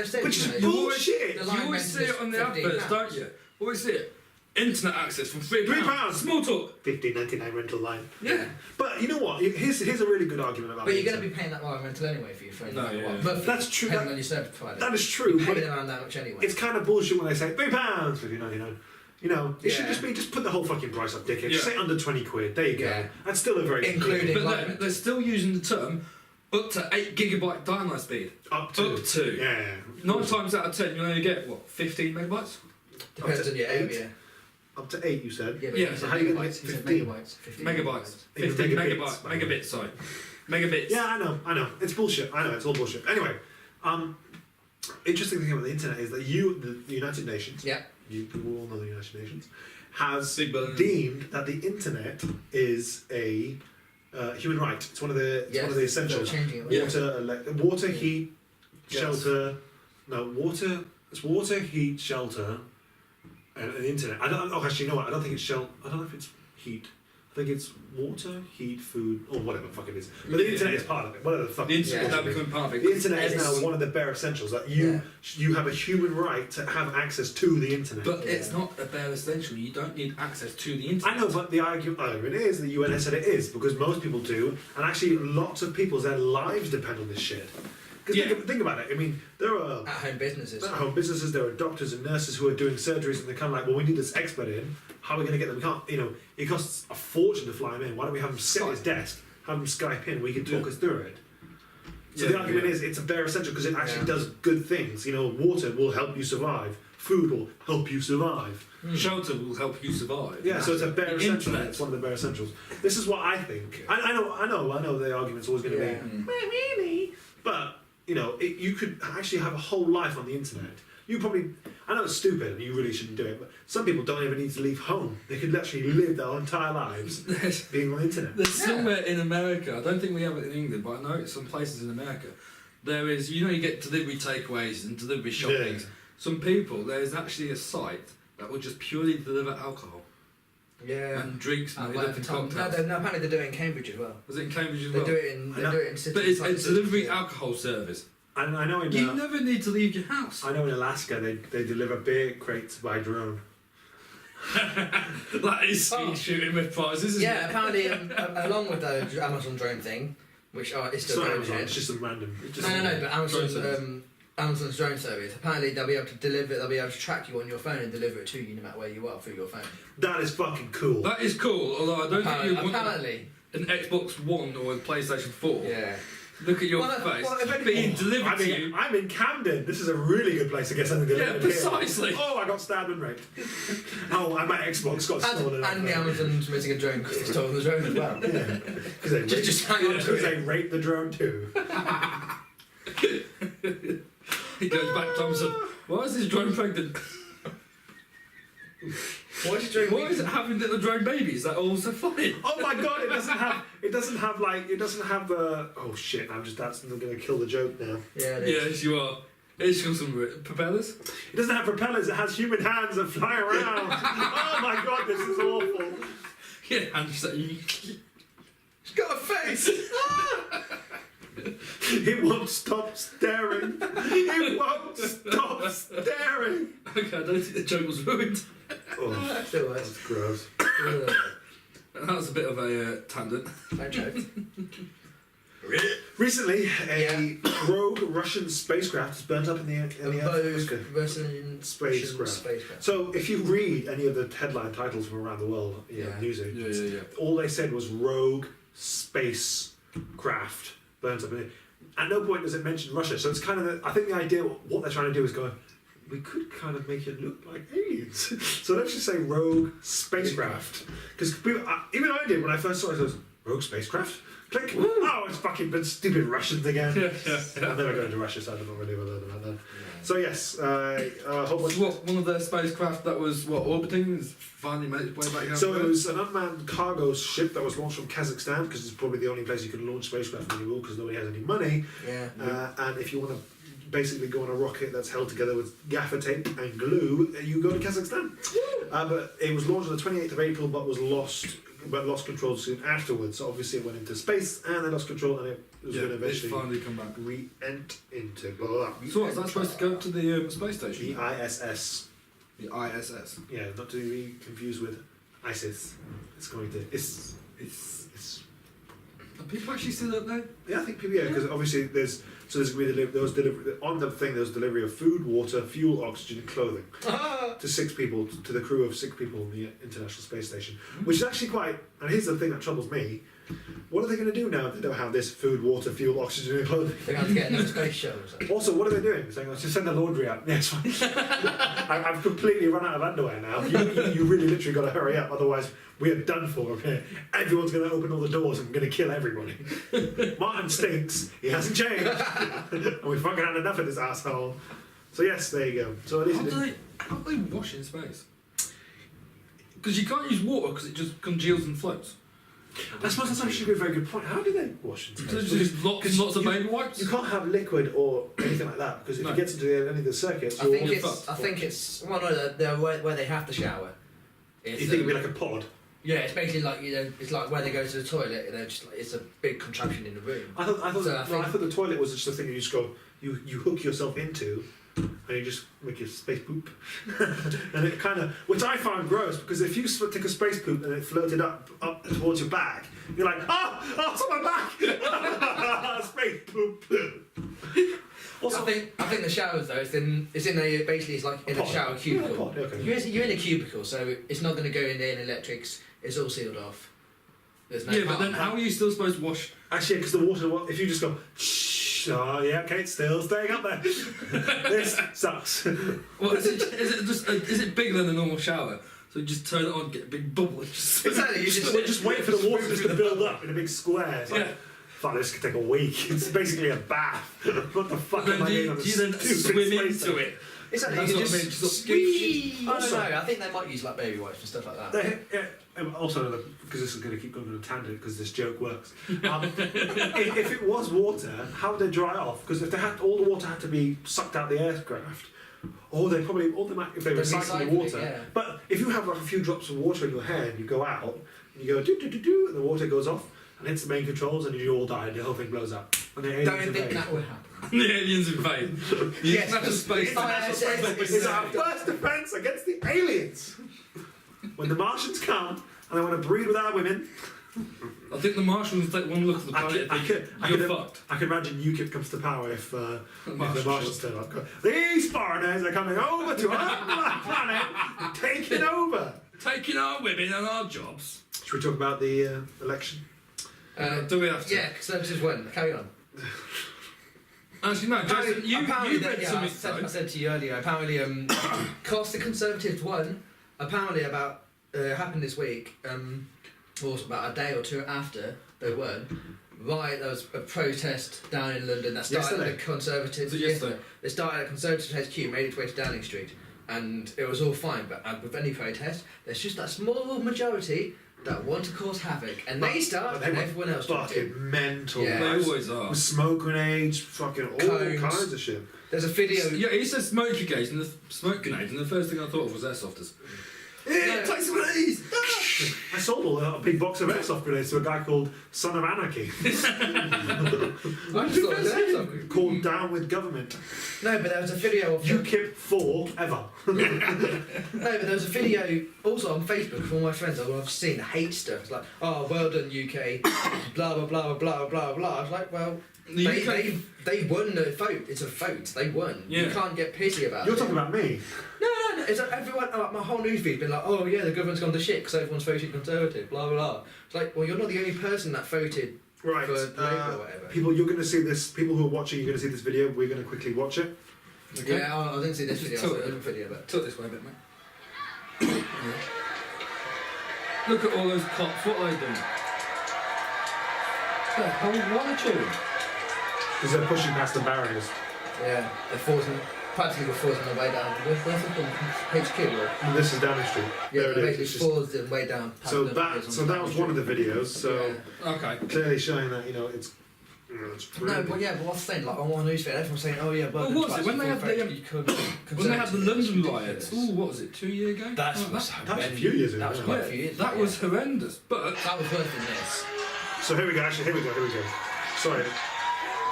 Speaker 3: said
Speaker 1: Which is
Speaker 3: you know,
Speaker 1: bullshit.
Speaker 3: the
Speaker 2: You
Speaker 3: line
Speaker 2: always
Speaker 3: rent
Speaker 2: see
Speaker 3: is
Speaker 2: it on the
Speaker 3: £15.
Speaker 2: adverts, don't you? Always see it. Internet access for £3.
Speaker 1: £3.
Speaker 2: Small talk.
Speaker 1: $15.99 rental line.
Speaker 2: Yeah.
Speaker 1: But you know what? Here's a really good argument about
Speaker 3: But
Speaker 1: the
Speaker 3: you're going to
Speaker 1: internet.
Speaker 3: be paying that line rental anyway for your phone.
Speaker 2: No,
Speaker 3: no matter
Speaker 2: yeah.
Speaker 3: what. But
Speaker 1: That's true,
Speaker 3: Depending
Speaker 1: that-
Speaker 3: on your service provider.
Speaker 1: That is true,
Speaker 3: You
Speaker 1: but
Speaker 3: pay them around that much anyway.
Speaker 1: it's kind of bullshit when they say £3 for $15.99. You know, it should
Speaker 3: Yeah.
Speaker 1: just put the whole fucking price up, dickhead. Just
Speaker 2: Yeah.
Speaker 1: say under 20 quid. There you go.
Speaker 3: Yeah.
Speaker 1: That's still a very
Speaker 3: Including-
Speaker 2: But
Speaker 3: Like-
Speaker 2: they're still using the term up to 8 gigabyte download speed.
Speaker 1: up to.
Speaker 2: Up to.
Speaker 1: Yeah.
Speaker 2: 9 times out of 10, you only get, what, 15 megabytes?
Speaker 3: Depends
Speaker 1: up to
Speaker 3: on your
Speaker 1: 8.
Speaker 3: area.
Speaker 1: Up to 8, you said.
Speaker 3: Yeah, but
Speaker 2: Yeah,
Speaker 3: he
Speaker 2: so
Speaker 3: said
Speaker 1: how you gonna
Speaker 3: megabytes. He
Speaker 1: get
Speaker 3: said
Speaker 1: 15?
Speaker 3: megabytes. 15
Speaker 2: Megabytes.
Speaker 1: Even
Speaker 2: 15
Speaker 1: megabits,
Speaker 2: megabytes.
Speaker 1: by the way.
Speaker 2: Megabits, sorry. Megabits.
Speaker 1: Yeah, I know. It's bullshit. I know, it's all bullshit. Anyway, interesting thing about the internet is that the United Nations,
Speaker 3: Yeah.
Speaker 1: you all know the United Nations, has
Speaker 2: Big balloon.
Speaker 1: deemed that the internet is a human right. It's one of the
Speaker 3: Yes,
Speaker 1: essentials.
Speaker 3: they're changing it.
Speaker 2: Yeah.
Speaker 1: Water, heat,
Speaker 2: Yes.
Speaker 1: shelter. No, water. It's water, heat, shelter, and internet. I don't. Oh, actually, you know what? I don't think it's I don't know if it's heat. I think it's water, heat, food, or whatever the fuck it is. But the
Speaker 2: Yeah.
Speaker 1: internet is part of it. Whatever the fuck.
Speaker 2: The internet
Speaker 3: Yeah.
Speaker 2: is now becoming part of it.
Speaker 1: The internet is
Speaker 3: It's-
Speaker 1: now one of the bare essentials that
Speaker 3: Yeah.
Speaker 1: you have a human right to have access to the internet.
Speaker 2: But
Speaker 3: Yeah.
Speaker 2: it's not a bare essential. You don't need access to the internet.
Speaker 1: I know, but the argument is the UN has said it is because most people do, and actually lots of their lives depend on this shit. Because
Speaker 2: Yeah.
Speaker 1: think about it. I mean, there are
Speaker 3: At-home businesses.
Speaker 1: at-home businesses, there are doctors and nurses who are doing surgeries, and they're kind of like, well, we need this expert in. How are we going to get them? We can't, it costs a fortune to fly him in. Why don't we have him sit at his desk, have him Skype in, we can talk
Speaker 2: Yeah.
Speaker 1: us through it. So
Speaker 2: Yeah,
Speaker 1: the argument
Speaker 2: yeah.
Speaker 1: is it's a bare essential because it actually
Speaker 3: Yeah.
Speaker 1: does good things. Water will help you survive. Food will help you survive.
Speaker 2: Shelter will help you survive.
Speaker 1: Yeah, so it's a bare
Speaker 2: The
Speaker 1: essential.
Speaker 2: internet.
Speaker 1: It's one of the bare essentials. This is what I think. I know. The argument's always going to
Speaker 3: Yeah.
Speaker 1: be, "Well, really?" But you could actually have a whole life on the internet. You probably, I know it's stupid and you really shouldn't do it, but some people don't even need to leave home. They could literally live their entire lives being on the internet.
Speaker 2: There's somewhere in America, I don't think we have it in England, but I know it's some places in America. There is, you get delivery takeaways and delivery shoppings.
Speaker 1: Yeah.
Speaker 2: Some people, there's actually a site that will just purely deliver alcohol
Speaker 3: Yeah.
Speaker 2: and drinks made
Speaker 3: Whatever
Speaker 2: up in
Speaker 3: time.
Speaker 2: cocktails.
Speaker 3: No, apparently they do it in Cambridge as well.
Speaker 2: Was it in Cambridge as
Speaker 3: They
Speaker 2: well?
Speaker 3: do it in.
Speaker 1: I
Speaker 3: They
Speaker 1: know.
Speaker 3: do it in cities.
Speaker 2: But it's a
Speaker 3: like cities,
Speaker 2: delivery
Speaker 3: yeah.
Speaker 2: alcohol service.
Speaker 1: And I know in
Speaker 2: You never need to leave your house.
Speaker 1: I know in Alaska they deliver beer crates by drone.
Speaker 2: That is speed
Speaker 3: Oh.
Speaker 2: shooting with prizes, isn't
Speaker 3: Yeah,
Speaker 2: it?
Speaker 3: apparently, along with the Amazon drone thing, which is
Speaker 1: It's
Speaker 3: still
Speaker 1: not
Speaker 3: going
Speaker 1: Amazon.
Speaker 3: ahead.
Speaker 1: It's just some random. It's just
Speaker 3: No, but Amazon's
Speaker 2: Drone service.
Speaker 3: Amazon's drone service. Apparently, they'll be able to deliver. They'll be able to track you on your phone and deliver it to you no matter where you are through your phone.
Speaker 1: That is fucking cool.
Speaker 2: That is cool, although I don't think you want
Speaker 3: Apparently,
Speaker 2: an Xbox One or a PlayStation 4.
Speaker 3: yeah.
Speaker 2: Look at your
Speaker 3: Well,
Speaker 2: face.
Speaker 3: well, if anything-
Speaker 2: being delivered to you.
Speaker 1: I'm in Camden. This is a really good place to get something delivered.
Speaker 2: Yeah,
Speaker 1: here.
Speaker 2: precisely.
Speaker 1: Oh, I got stabbed and raped. Oh, and my Xbox got stolen.
Speaker 3: And the Amazon's missing a drone because they stole the drone as well.
Speaker 1: Because they
Speaker 3: Just hang on to
Speaker 1: because
Speaker 3: it.
Speaker 1: they raped the drone too.
Speaker 2: He goes back to Thompson. Why is this drone pregnant?
Speaker 3: Why is it
Speaker 2: Why is it having little drone babies? That all so funny.
Speaker 1: Oh my god! It doesn't have the. Oh shit! That's going to kill the joke now.
Speaker 3: Yeah, it is.
Speaker 2: Yes, you are. It's got some propellers.
Speaker 1: It doesn't have propellers. It has human hands that fly around. Oh my god! This is awful.
Speaker 2: Yeah, and just like,
Speaker 3: It's got a face!
Speaker 1: It won't stop staring. It won't stop staring.
Speaker 2: okay, I don't think the joke was ruined.
Speaker 1: Oh,
Speaker 3: Still
Speaker 1: that's
Speaker 3: worse.
Speaker 1: gross.
Speaker 2: That was a bit of a tangent.
Speaker 3: No joke.
Speaker 1: Recently, a rogue Russian spacecraft was burnt up in the Earth.
Speaker 3: Russian spacecraft.
Speaker 1: So, if you read any of the headline titles from around the world, news agencies, all they said was rogue spacecraft burnt up in it. At no point does it mention Russia. So it's kind of I think the idea, what they're trying to do is go, we could kind of make it look like aliens. So let's just say rogue spacecraft. Because even I did when I first saw it, I was, rogue spacecraft? Click. Oh, it's fucking been stupid Russians again. I'm never going to Russia, so I don't really bother about that. So yes,
Speaker 2: one of their spacecraft that was orbiting is finally made its way back down.
Speaker 1: So it was an unmanned cargo ship that was launched from Kazakhstan, because it's probably the only place you can launch spacecraft anymore because nobody has any money.
Speaker 3: Yeah.
Speaker 1: And if you want to basically go on a rocket that's held together with gaffer tape and glue, you go to Kazakhstan. But it was launched on the 28th of April, but lost control soon afterwards. So obviously it went into space and they lost control, and it was going to eventually
Speaker 2: finally come back.
Speaker 1: re-ent into blah, blah, blah.
Speaker 2: So what's that supposed to go to the space station?
Speaker 1: The ISS.
Speaker 2: The ISS.
Speaker 1: Yeah, not to be confused with ISIS. It's going to it's.
Speaker 2: Are people actually still up there?
Speaker 1: Yeah, I think people. Yeah, because obviously there's going to be delivery on the thing. There was delivery of food, water, fuel, oxygen, and clothing to 6 people, to the crew of 6 people on the International Space Station, which is actually quite. And here's the thing that troubles me: what are they going to do now if they don't have this food, water, fuel, oxygen, and clothing?
Speaker 3: They're going to get another space shuttle. So.
Speaker 1: Also, what are they doing? Saying, let's just send the laundry out. Yeah, it's fine. I've completely run out of underwear now. You really literally got to hurry up, otherwise we are done for up here. Everyone's going to open all the doors and going to kill everybody. Martin stinks. He hasn't changed. And we fucking had enough of this asshole. So yes, there you go. So at least
Speaker 2: how do they wash in space? Because you can't use water because it just congeals and floats.
Speaker 1: I suppose that's actually a very good point. How do they wash in space?
Speaker 2: Just lots of baby wipes.
Speaker 1: You can't have liquid or anything like that, because if it gets into any of the circuits,
Speaker 3: I think it's well, no, where they have to shower.
Speaker 1: You think it'd be like a pod?
Speaker 3: Yeah, it's basically like, it's like where they go to the toilet. They're just it's a big contraption in the room.
Speaker 1: I thought the toilet was just a thing you just go, you hook yourself into, and you just make your space poop. And it kind of, which I found gross, because if you take a space poop and it floated up towards your back, you're like, oh, it's on my back! Space poop. Also,
Speaker 3: I think the showers though, it's like in a shower cubicle.
Speaker 1: Yeah, okay.
Speaker 3: You're in a cubicle, so it's not going to go in there in electrics. It's all sealed off. There's no.
Speaker 2: Yeah, but then how are you still supposed to wash?
Speaker 1: Actually, because the water, if you just go, shh, oh yeah, okay, it's still staying up there. This sucks.
Speaker 2: Well, is it bigger than a normal shower? So you just turn it on, get a big bubble.
Speaker 3: Exactly. You
Speaker 1: just wait for the water to build up in a big square. It's like, fuck, this could take a week. It's basically a bath. What the fuck am I doing on this?
Speaker 2: Do you then swim into it?
Speaker 3: Exactly.
Speaker 2: That's
Speaker 3: You
Speaker 2: what I
Speaker 3: just
Speaker 2: mean, just
Speaker 3: squeeze. I don't know. I think they might use like baby wipes and stuff like that.
Speaker 1: Also, because this is going to keep going on a tangent because this joke works. If it was water, how would they dry off? Because if all the water had to be sucked out the aircraft, they might if they recycle the water.
Speaker 3: Yeah.
Speaker 1: But if you have like a few drops of water in your hair and you go out and you go do do do do, and the water goes off and hits the main controls and you all die and the whole thing blows up. And the aliens
Speaker 3: Don't think
Speaker 1: invade.
Speaker 3: that would happen.
Speaker 2: The aliens invade.
Speaker 3: Yes,
Speaker 2: That's a space.
Speaker 1: It's our first defence against the aliens. When the Martians come and they want to breed with our women.
Speaker 2: I think the Martians take one look at the planet and think, you're fucked.
Speaker 1: I can imagine UKIP comes to power if the Martians turn up. These foreigners are coming over to our planet, taking over.
Speaker 2: Taking our women and our jobs.
Speaker 1: Should we talk about the election?
Speaker 2: Do we have to?
Speaker 3: Yeah, Conservatives won. Carry on.
Speaker 2: Actually, no, Jason, you read something.
Speaker 3: I said to you earlier, apparently, because the Conservatives won, apparently happened this week, or about a day or two after they won, there was a protest down in London that started at the Conservatives.
Speaker 2: Yesterday.
Speaker 3: They started at Conservatives HQ, made its way to Downing Street, and it was all fine. But with any protest, there's just that small majority that want to cause havoc, and they start, and everyone else does too.
Speaker 1: Fucking mental.
Speaker 3: Yeah.
Speaker 2: They always are.
Speaker 1: With smoke grenades, fucking all
Speaker 3: Cones.
Speaker 1: kinds of shit.
Speaker 3: There's a video.
Speaker 2: Yeah, he said smoke grenades, and the first thing I thought of was airsofters.
Speaker 3: Yeah.
Speaker 2: Take some of these!
Speaker 1: I sold a big box of airsoft grenades to a guy called Son of Anarchy.
Speaker 3: I just thought it was airsoft.
Speaker 1: Called Down with Government.
Speaker 3: No, but there was a video of
Speaker 1: UKIP forever.
Speaker 3: No, but there was a video also on Facebook from my friends I've seen hate stuff. It's like, oh, well done UK, blah blah blah blah blah blah. I was like, well, they won the vote. It's a vote. They won.
Speaker 2: Yeah.
Speaker 3: You can't get pissy about
Speaker 1: You're
Speaker 3: it.
Speaker 1: talking about me.
Speaker 3: No. It's like everyone. Like, my whole newsfeed's been like, oh yeah, the government's gone to shit because everyone's voted Conservative. Blah blah blah. It's like, well, you're not the only person that voted
Speaker 1: Right.
Speaker 3: for Labour or whatever.
Speaker 1: People, you're going to see this. People who are watching, you're going to see this video. We're going to quickly watch it.
Speaker 2: Okay.
Speaker 3: Yeah, I didn't see this
Speaker 2: Just
Speaker 3: video. I
Speaker 2: tilt
Speaker 3: saw
Speaker 2: it.
Speaker 3: a different video, but
Speaker 2: Tilt this way a bit, mate. Look at all those cops, what are they doing? The hell are they doing?
Speaker 1: Because they're pushing past the barriers.
Speaker 3: yeah, practically forcing their way down. Where's it from? HQ or?
Speaker 1: And this is Downing Street.
Speaker 3: Yeah,
Speaker 1: There it
Speaker 3: they
Speaker 1: is.
Speaker 3: basically
Speaker 1: It's just-
Speaker 3: forced their way down. past
Speaker 1: So
Speaker 3: the
Speaker 1: that
Speaker 3: barriers
Speaker 1: so
Speaker 3: on
Speaker 1: that was one of the videos. So
Speaker 2: Okay.
Speaker 1: clearly showing that it's
Speaker 3: No,
Speaker 1: brilliant.
Speaker 3: but yeah, but what's the thing? Like on one newsfeed, everyone's saying, "Oh yeah, but
Speaker 2: Well, what was it? When they had the, When they had the London riots, ooh, what was it, 2 years ago?
Speaker 3: That's
Speaker 2: Like
Speaker 3: was
Speaker 1: That was a few years ago.
Speaker 3: That was
Speaker 1: yeah.
Speaker 3: quite a few years.
Speaker 2: That
Speaker 3: ago,
Speaker 2: was horrendous, but
Speaker 3: that was worse than this.
Speaker 1: So here we go. Actually, here we go. Sorry,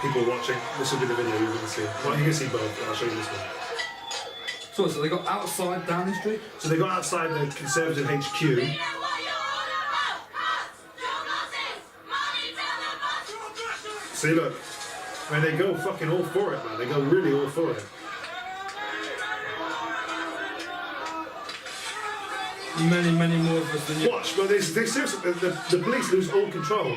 Speaker 1: people watching. This will be the video you're going to see. Well, you can see both. But I'll show you this one.
Speaker 2: so they got outside Downing Street.
Speaker 1: So they got outside the Conservative HQ. See, look. I mean, they go fucking all for it, man. They go really all for it.
Speaker 2: Many more of us than you.
Speaker 1: Watch, but they seriously, the police lose all control.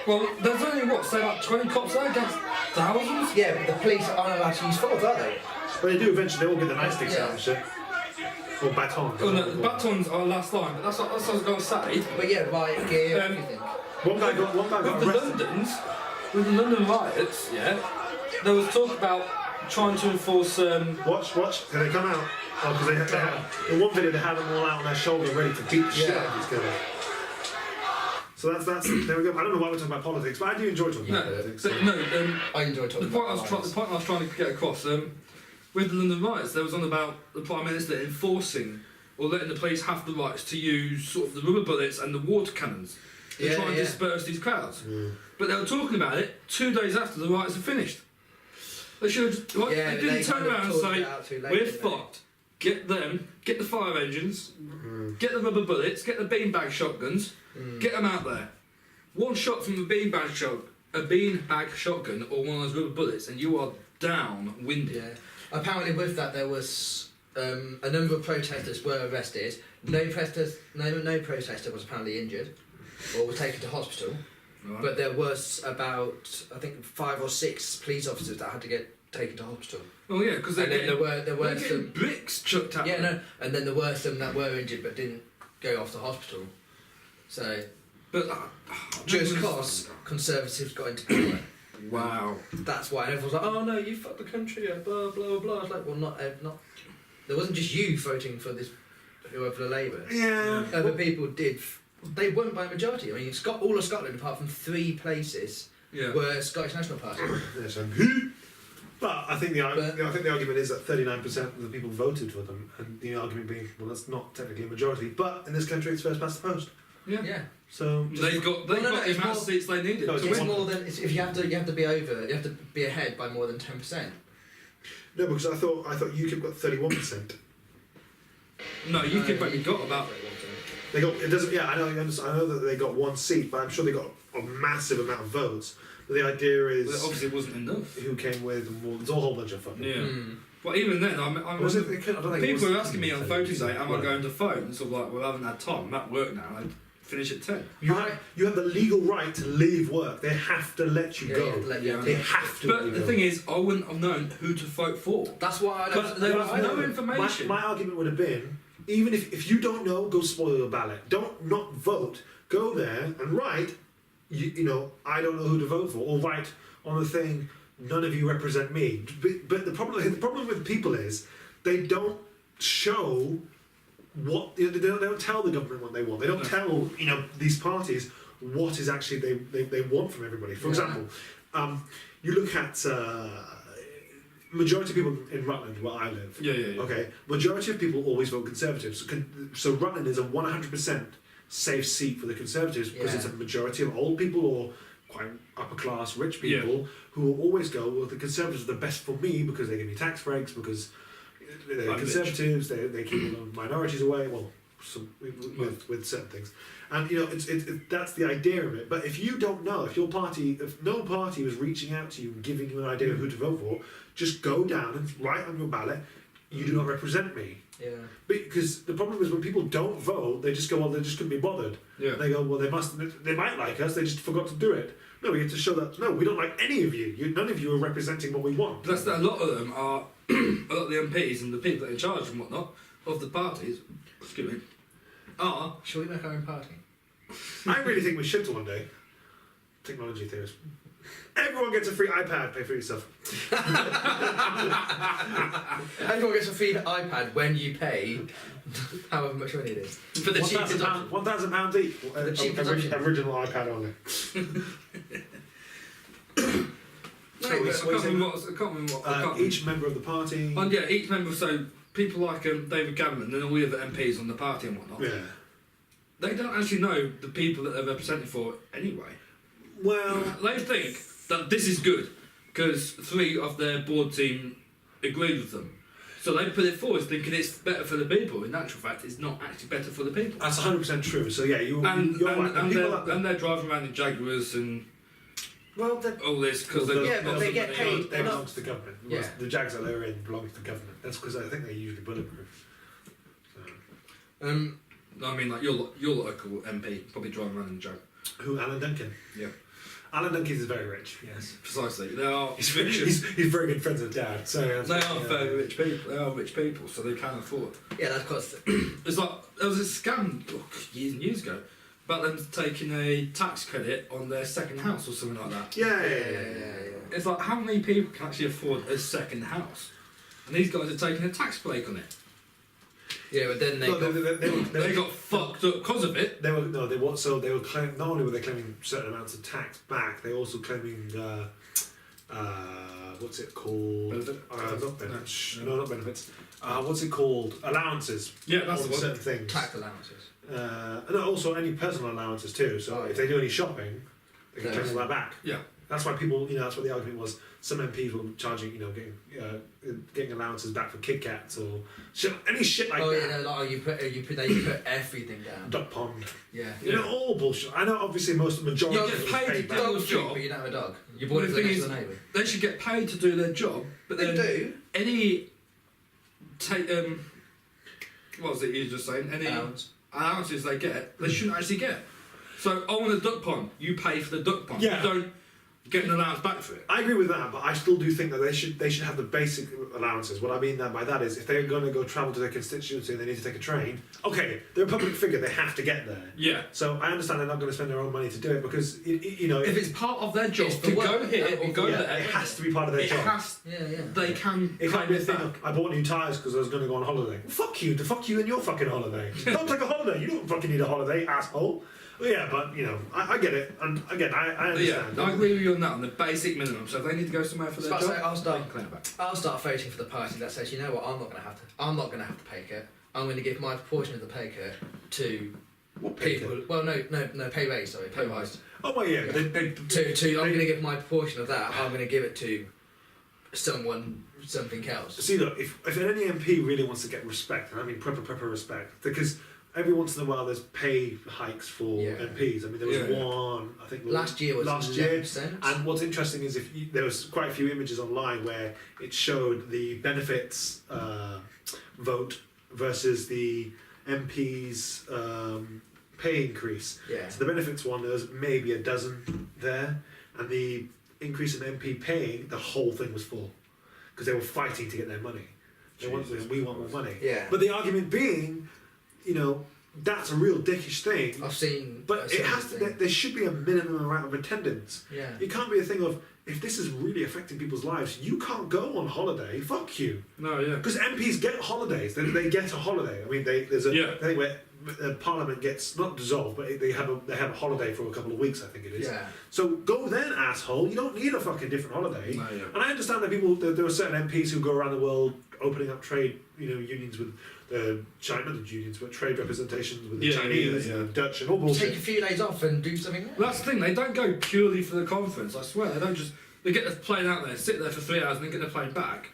Speaker 2: Well, there's only what, say like 20 cops there against thousands?
Speaker 3: Yeah, but the police aren't allowed to use force, are they?
Speaker 1: But they do eventually. They all get the nightsticks
Speaker 3: Yeah.
Speaker 1: out and shit. Or batons.
Speaker 2: Oh no, the batons are last line, but that's what I was going to say.
Speaker 3: But yeah, like gear,
Speaker 2: Um,
Speaker 3: everything.
Speaker 1: One guy got
Speaker 2: With the
Speaker 1: arrested.
Speaker 2: with the London riots, yeah, there was talk about trying to enforce.
Speaker 1: Watch. Here they come out. Oh, because they have, in one video they had them all out on their shoulder ready to beat the shit out of these guys. So that's there we go. I don't know why we're talking about politics, but I do enjoy talking about
Speaker 2: No,
Speaker 1: politics.
Speaker 2: but no.
Speaker 3: I enjoy
Speaker 2: The
Speaker 3: talking
Speaker 2: point I
Speaker 3: about
Speaker 2: was trying to get across, with the London riots, there was on about the Prime Minister enforcing or letting the police have the rights to use sort of the rubber bullets and the water cannons to
Speaker 3: Yeah,
Speaker 2: try and
Speaker 3: yeah.
Speaker 2: disperse these crowds. But they were talking about it 2 days after the riots had finished. They should have, like,
Speaker 3: Yeah,
Speaker 2: they
Speaker 3: but
Speaker 2: didn't
Speaker 3: they
Speaker 2: turn
Speaker 3: kind of
Speaker 2: around and
Speaker 3: talked
Speaker 2: say,
Speaker 3: it out too late,
Speaker 2: we're
Speaker 3: didn't they?"
Speaker 2: fucked. Get them, get the fire engines, get the rubber bullets, get the beanbag shotguns, get them out there. One shot from a beanbag shotgun or one of those rubber bullets, and you are down-winded.
Speaker 3: Yeah. Apparently, with that, there was a number of protesters were arrested. No protester was apparently injured or was taken to hospital.
Speaker 2: Right.
Speaker 3: But there was about, I think, 5 or 6 police officers that had to get taken to hospital.
Speaker 2: Oh yeah, because
Speaker 3: And then there were
Speaker 2: they're getting
Speaker 3: some.
Speaker 2: bricks chucked at
Speaker 3: Yeah,
Speaker 2: them.
Speaker 3: no. And then there were some that were injured but didn't go off to hospital. So
Speaker 2: But
Speaker 3: just cause Conservatives got into power.
Speaker 2: wow.
Speaker 3: That's why and everyone's like, oh no, you fucked the country up, blah blah blah. It's like, well, not. There wasn't just you voting for this, whoever the Labour.
Speaker 1: Yeah.
Speaker 3: Other people did. They won by a majority. I mean, all of Scotland, apart from 3 places,
Speaker 2: Yeah.
Speaker 3: were Scottish National Party.
Speaker 1: Yes, but I think the argument is that 39% of the people voted for them, and the argument being, well, that's not technically a majority, but in this country it's first past the post.
Speaker 2: Yeah.
Speaker 3: Yeah.
Speaker 1: So
Speaker 2: They got
Speaker 3: no,
Speaker 2: the
Speaker 3: it's
Speaker 2: amount of
Speaker 3: more-
Speaker 2: seats they needed.
Speaker 1: No,
Speaker 2: to
Speaker 3: It's
Speaker 2: win.
Speaker 3: more than if you have to be over. You have to be ahead by more than 10%.
Speaker 1: no, because I thought UKIP got 31%.
Speaker 2: No, you could probably got about.
Speaker 1: They got it doesn't. Yeah, I know that they got 1 seat, but I'm sure they got a massive amount of votes. But the idea is
Speaker 2: Well, obviously, it wasn't enough.
Speaker 1: who came with, and well, there's a whole bunch of fucking.
Speaker 2: Yeah.
Speaker 3: Mm.
Speaker 2: Well, even then, I
Speaker 1: Was it,
Speaker 2: remember
Speaker 1: I don't think it
Speaker 2: people
Speaker 1: was
Speaker 2: were asking me on voting day, am I
Speaker 1: Right.
Speaker 2: going to vote? And sort of like, well, I haven't had time. I'm at work now. I finish at 10.
Speaker 1: You have the legal right to leave work. They have to let you
Speaker 3: Yeah,
Speaker 1: go.
Speaker 3: you have to let you
Speaker 1: They have to.
Speaker 2: But
Speaker 1: let you
Speaker 2: the
Speaker 1: go.
Speaker 2: thing is, I wouldn't have known who to vote for.
Speaker 3: That's why I
Speaker 2: But there was
Speaker 1: I
Speaker 2: no
Speaker 1: know.
Speaker 2: information.
Speaker 1: My argument would have been, even if you don't know, go spoil your ballot. Don't not vote. Go there and write. You know, I don't know who to vote for, or write on the thing. None of you represent me. But the problem with people is they don't show what they don't tell the government what they want. They don't tell these parties what is actually they want from everybody. For example, you look at majority of people in Rutland, where I live.
Speaker 2: Yeah.
Speaker 1: Okay, majority of people always vote Conservative. So Rutland is a 100% safe seat for the Conservatives because it's a majority of old people or quite upper class, rich people who will always go, well, the Conservatives are the best for me because they give me tax breaks, because they're Conservatives, they keep the minorities away, well, with certain things. And that's the idea of it. But if you don't know, if no party was reaching out to you and giving you an idea of who to vote for, just go down and write on your ballot, you do not represent me.
Speaker 3: Yeah.
Speaker 1: Because the problem is when people don't vote, they just go, well, they just couldn't be bothered.
Speaker 2: Yeah.
Speaker 1: They go, well, they might like us, they just forgot to do it. No, we get to show that, no, we don't like any of you. None of you are representing what we want.
Speaker 2: That's that a lot of them are, a lot of the MPs and the people that are in charge and whatnot of the parties, excuse me, are...
Speaker 3: Shall we make our own party?
Speaker 1: I really think we should one day. Technology theorist. Everyone gets a free iPad, pay for yourself.
Speaker 3: Everyone gets a free iPad when you pay however much money it is. For the cheap adoption.
Speaker 1: £1,000 each.
Speaker 3: For the cheap adoption.
Speaker 1: Original iPad only.
Speaker 2: No, I can't remember what.
Speaker 1: Each member of the party.
Speaker 2: Each member, so people like David Cameron and all the other MPs on the party and whatnot.
Speaker 1: Yeah.
Speaker 2: They don't actually know the people that they're representing for anyway.
Speaker 1: Well,
Speaker 2: they think that this is good because 3 of their board team agreed with them. So they put it forward thinking it's better for the people. In actual fact, it's not actually better for the people.
Speaker 1: That's 100% true. So yeah, you're right.
Speaker 2: And they're driving around in Jaguars and all this because
Speaker 3: they get paid.
Speaker 1: They belong to the government.
Speaker 3: Yeah.
Speaker 1: The Jags that they're in belong to the government. That's because I think they're usually bulletproof. So.
Speaker 2: I mean, like your local MP probably driving around in a Jag.
Speaker 1: Who? Alan Duncan.
Speaker 2: Yeah.
Speaker 1: Alan Duncan is very rich. Yes.
Speaker 2: Precisely. They are.
Speaker 1: He's very good friends with Dad. So
Speaker 2: they are very rich people. They are rich people, so they can afford.
Speaker 3: Yeah, that's cost.
Speaker 2: It's like there was a scam years and years ago about them taking a tax credit on their second house or something like that.
Speaker 1: Yeah.
Speaker 2: It's like how many people can actually afford a second house? And these guys are taking a tax break on it.
Speaker 3: Yeah, but then
Speaker 2: they got fucked up because of it.
Speaker 1: They were claiming, not only were they claiming certain amounts of tax back, they were also claiming what's it called?
Speaker 2: Benefit?
Speaker 1: Not benefits. No, not benefits. What's it called? Allowances.
Speaker 2: Yeah, that's
Speaker 1: on certain things.
Speaker 3: Tax allowances.
Speaker 1: And also any personal allowances too. So if they do any shopping, they can claim all that back.
Speaker 2: Yeah.
Speaker 1: That's why people, that's what the argument was. Some MPs were charging, getting allowances back for Kit Kats or any shit like that.
Speaker 3: Yeah, no, you put everything down.
Speaker 1: Duck pond.
Speaker 3: Yeah.
Speaker 1: All bullshit. I know, obviously, majority
Speaker 2: You
Speaker 1: of
Speaker 2: get
Speaker 1: it was
Speaker 2: paid
Speaker 1: paid
Speaker 2: to
Speaker 1: back.
Speaker 2: do a job,
Speaker 3: but you don't have a dog. You bought it for the next door neighbour.
Speaker 2: They should get paid to do their job, but
Speaker 3: They
Speaker 2: then
Speaker 3: do.
Speaker 2: any what was it you were just saying? Any allowances they get, they shouldn't actually get. So I want a duck pond. You pay for the duck pond.
Speaker 1: Yeah.
Speaker 2: You don't get an allowance back for it.
Speaker 1: I agree with that, but I still do think that they should have the basic allowances. What I mean by that is, if they're going to go travel to their constituency and they need to take a train, okay, they're a public figure, they have to get there.
Speaker 2: Yeah.
Speaker 1: So I understand they're not going to spend their own money to do it because
Speaker 2: if it's part of their job to go here or go there,
Speaker 1: it has to be part of their job.
Speaker 2: They can.
Speaker 1: It can't be a thing. I bought new tyres because I was going to go on holiday. Well, fuck you and your fucking holiday. Don't take a holiday. You don't fucking need a holiday, asshole. Well, yeah, but I get it, and again, I understand.
Speaker 2: Yeah, I agree with you on that, on the basic minimum. So if they need to go somewhere for their job,
Speaker 3: I'll start voting for the party that says, you know what, I'm not going to have to pay cut. I'm going to give my proportion of the pay cut to people. Well, no, pay raise. Sorry, pay rise.
Speaker 1: Oh well, yeah.
Speaker 3: I'm going to give my proportion of that. I'm going to give it to something else.
Speaker 1: See, look, if any MP really wants to get respect, and I mean proper respect, because every once in a while there's pay hikes for MPs. I mean, there was one, I think
Speaker 3: last year was 11%.
Speaker 1: And what's interesting is there was quite a few images online where it showed the benefits vote versus the MPs pay increase.
Speaker 3: Yeah.
Speaker 1: So the benefits one, there was maybe a dozen there, and the increase in MP paying, the whole thing was full because they were fighting to get their money. We want more money.
Speaker 3: Yeah.
Speaker 1: But the argument being, that's a real dickish thing.
Speaker 3: I've seen.
Speaker 1: But it has to. There should be a minimum amount of attendance.
Speaker 3: Yeah.
Speaker 1: It can't be a thing of if this is really affecting people's lives, you can't go on holiday. Fuck you.
Speaker 2: No, yeah.
Speaker 1: Because MPs get holidays. They get a holiday. I mean, there's a
Speaker 2: Yeah.
Speaker 1: thing where Parliament gets not dissolved, but they have a holiday for a couple of weeks. I think it is.
Speaker 3: Yeah.
Speaker 1: So go then, asshole. You don't need a fucking different holiday.
Speaker 2: No, yeah.
Speaker 1: And I understand that there are certain MPs who go around the world opening up trade, unions with China, not unions, but trade representations with the Chinese and the Dutch and all bullshit.
Speaker 3: Take a few days off and do something there.
Speaker 2: Well, that's the thing. They don't go purely for the conference. I swear, they don't just. They get the plane out there, sit there for 3 hours, and then get the plane back.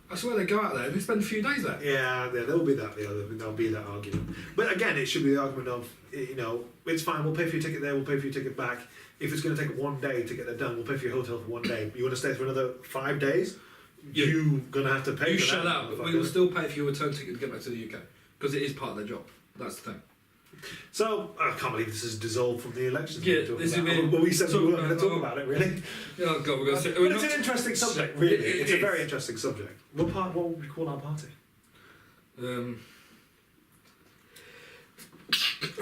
Speaker 2: I swear they go out there and they spend a few days there.
Speaker 1: Yeah, there will be that. There'll be that argument. But again, it should be the argument of, it's fine. We'll pay for your ticket there. We'll pay for your ticket back. If it's going to take 1 day to get that done, we'll pay for your hotel for 1 day. You want to stay for another 5 days?
Speaker 2: Yeah.
Speaker 1: You're going to have to pay.
Speaker 2: You
Speaker 1: for
Speaker 2: shut
Speaker 1: that,
Speaker 2: up. But we will still pay for your return ticket to get back to the UK because it is part of their job. That's the thing.
Speaker 1: So I can't believe this is dissolved from the elections.
Speaker 2: Yeah,
Speaker 1: Well,
Speaker 2: we
Speaker 1: we said we weren't going to talk about it, really.
Speaker 2: Oh God, we're going to.
Speaker 1: But it's an interesting subject, really. It's a
Speaker 2: is.
Speaker 1: very interesting subject. What would we call our party?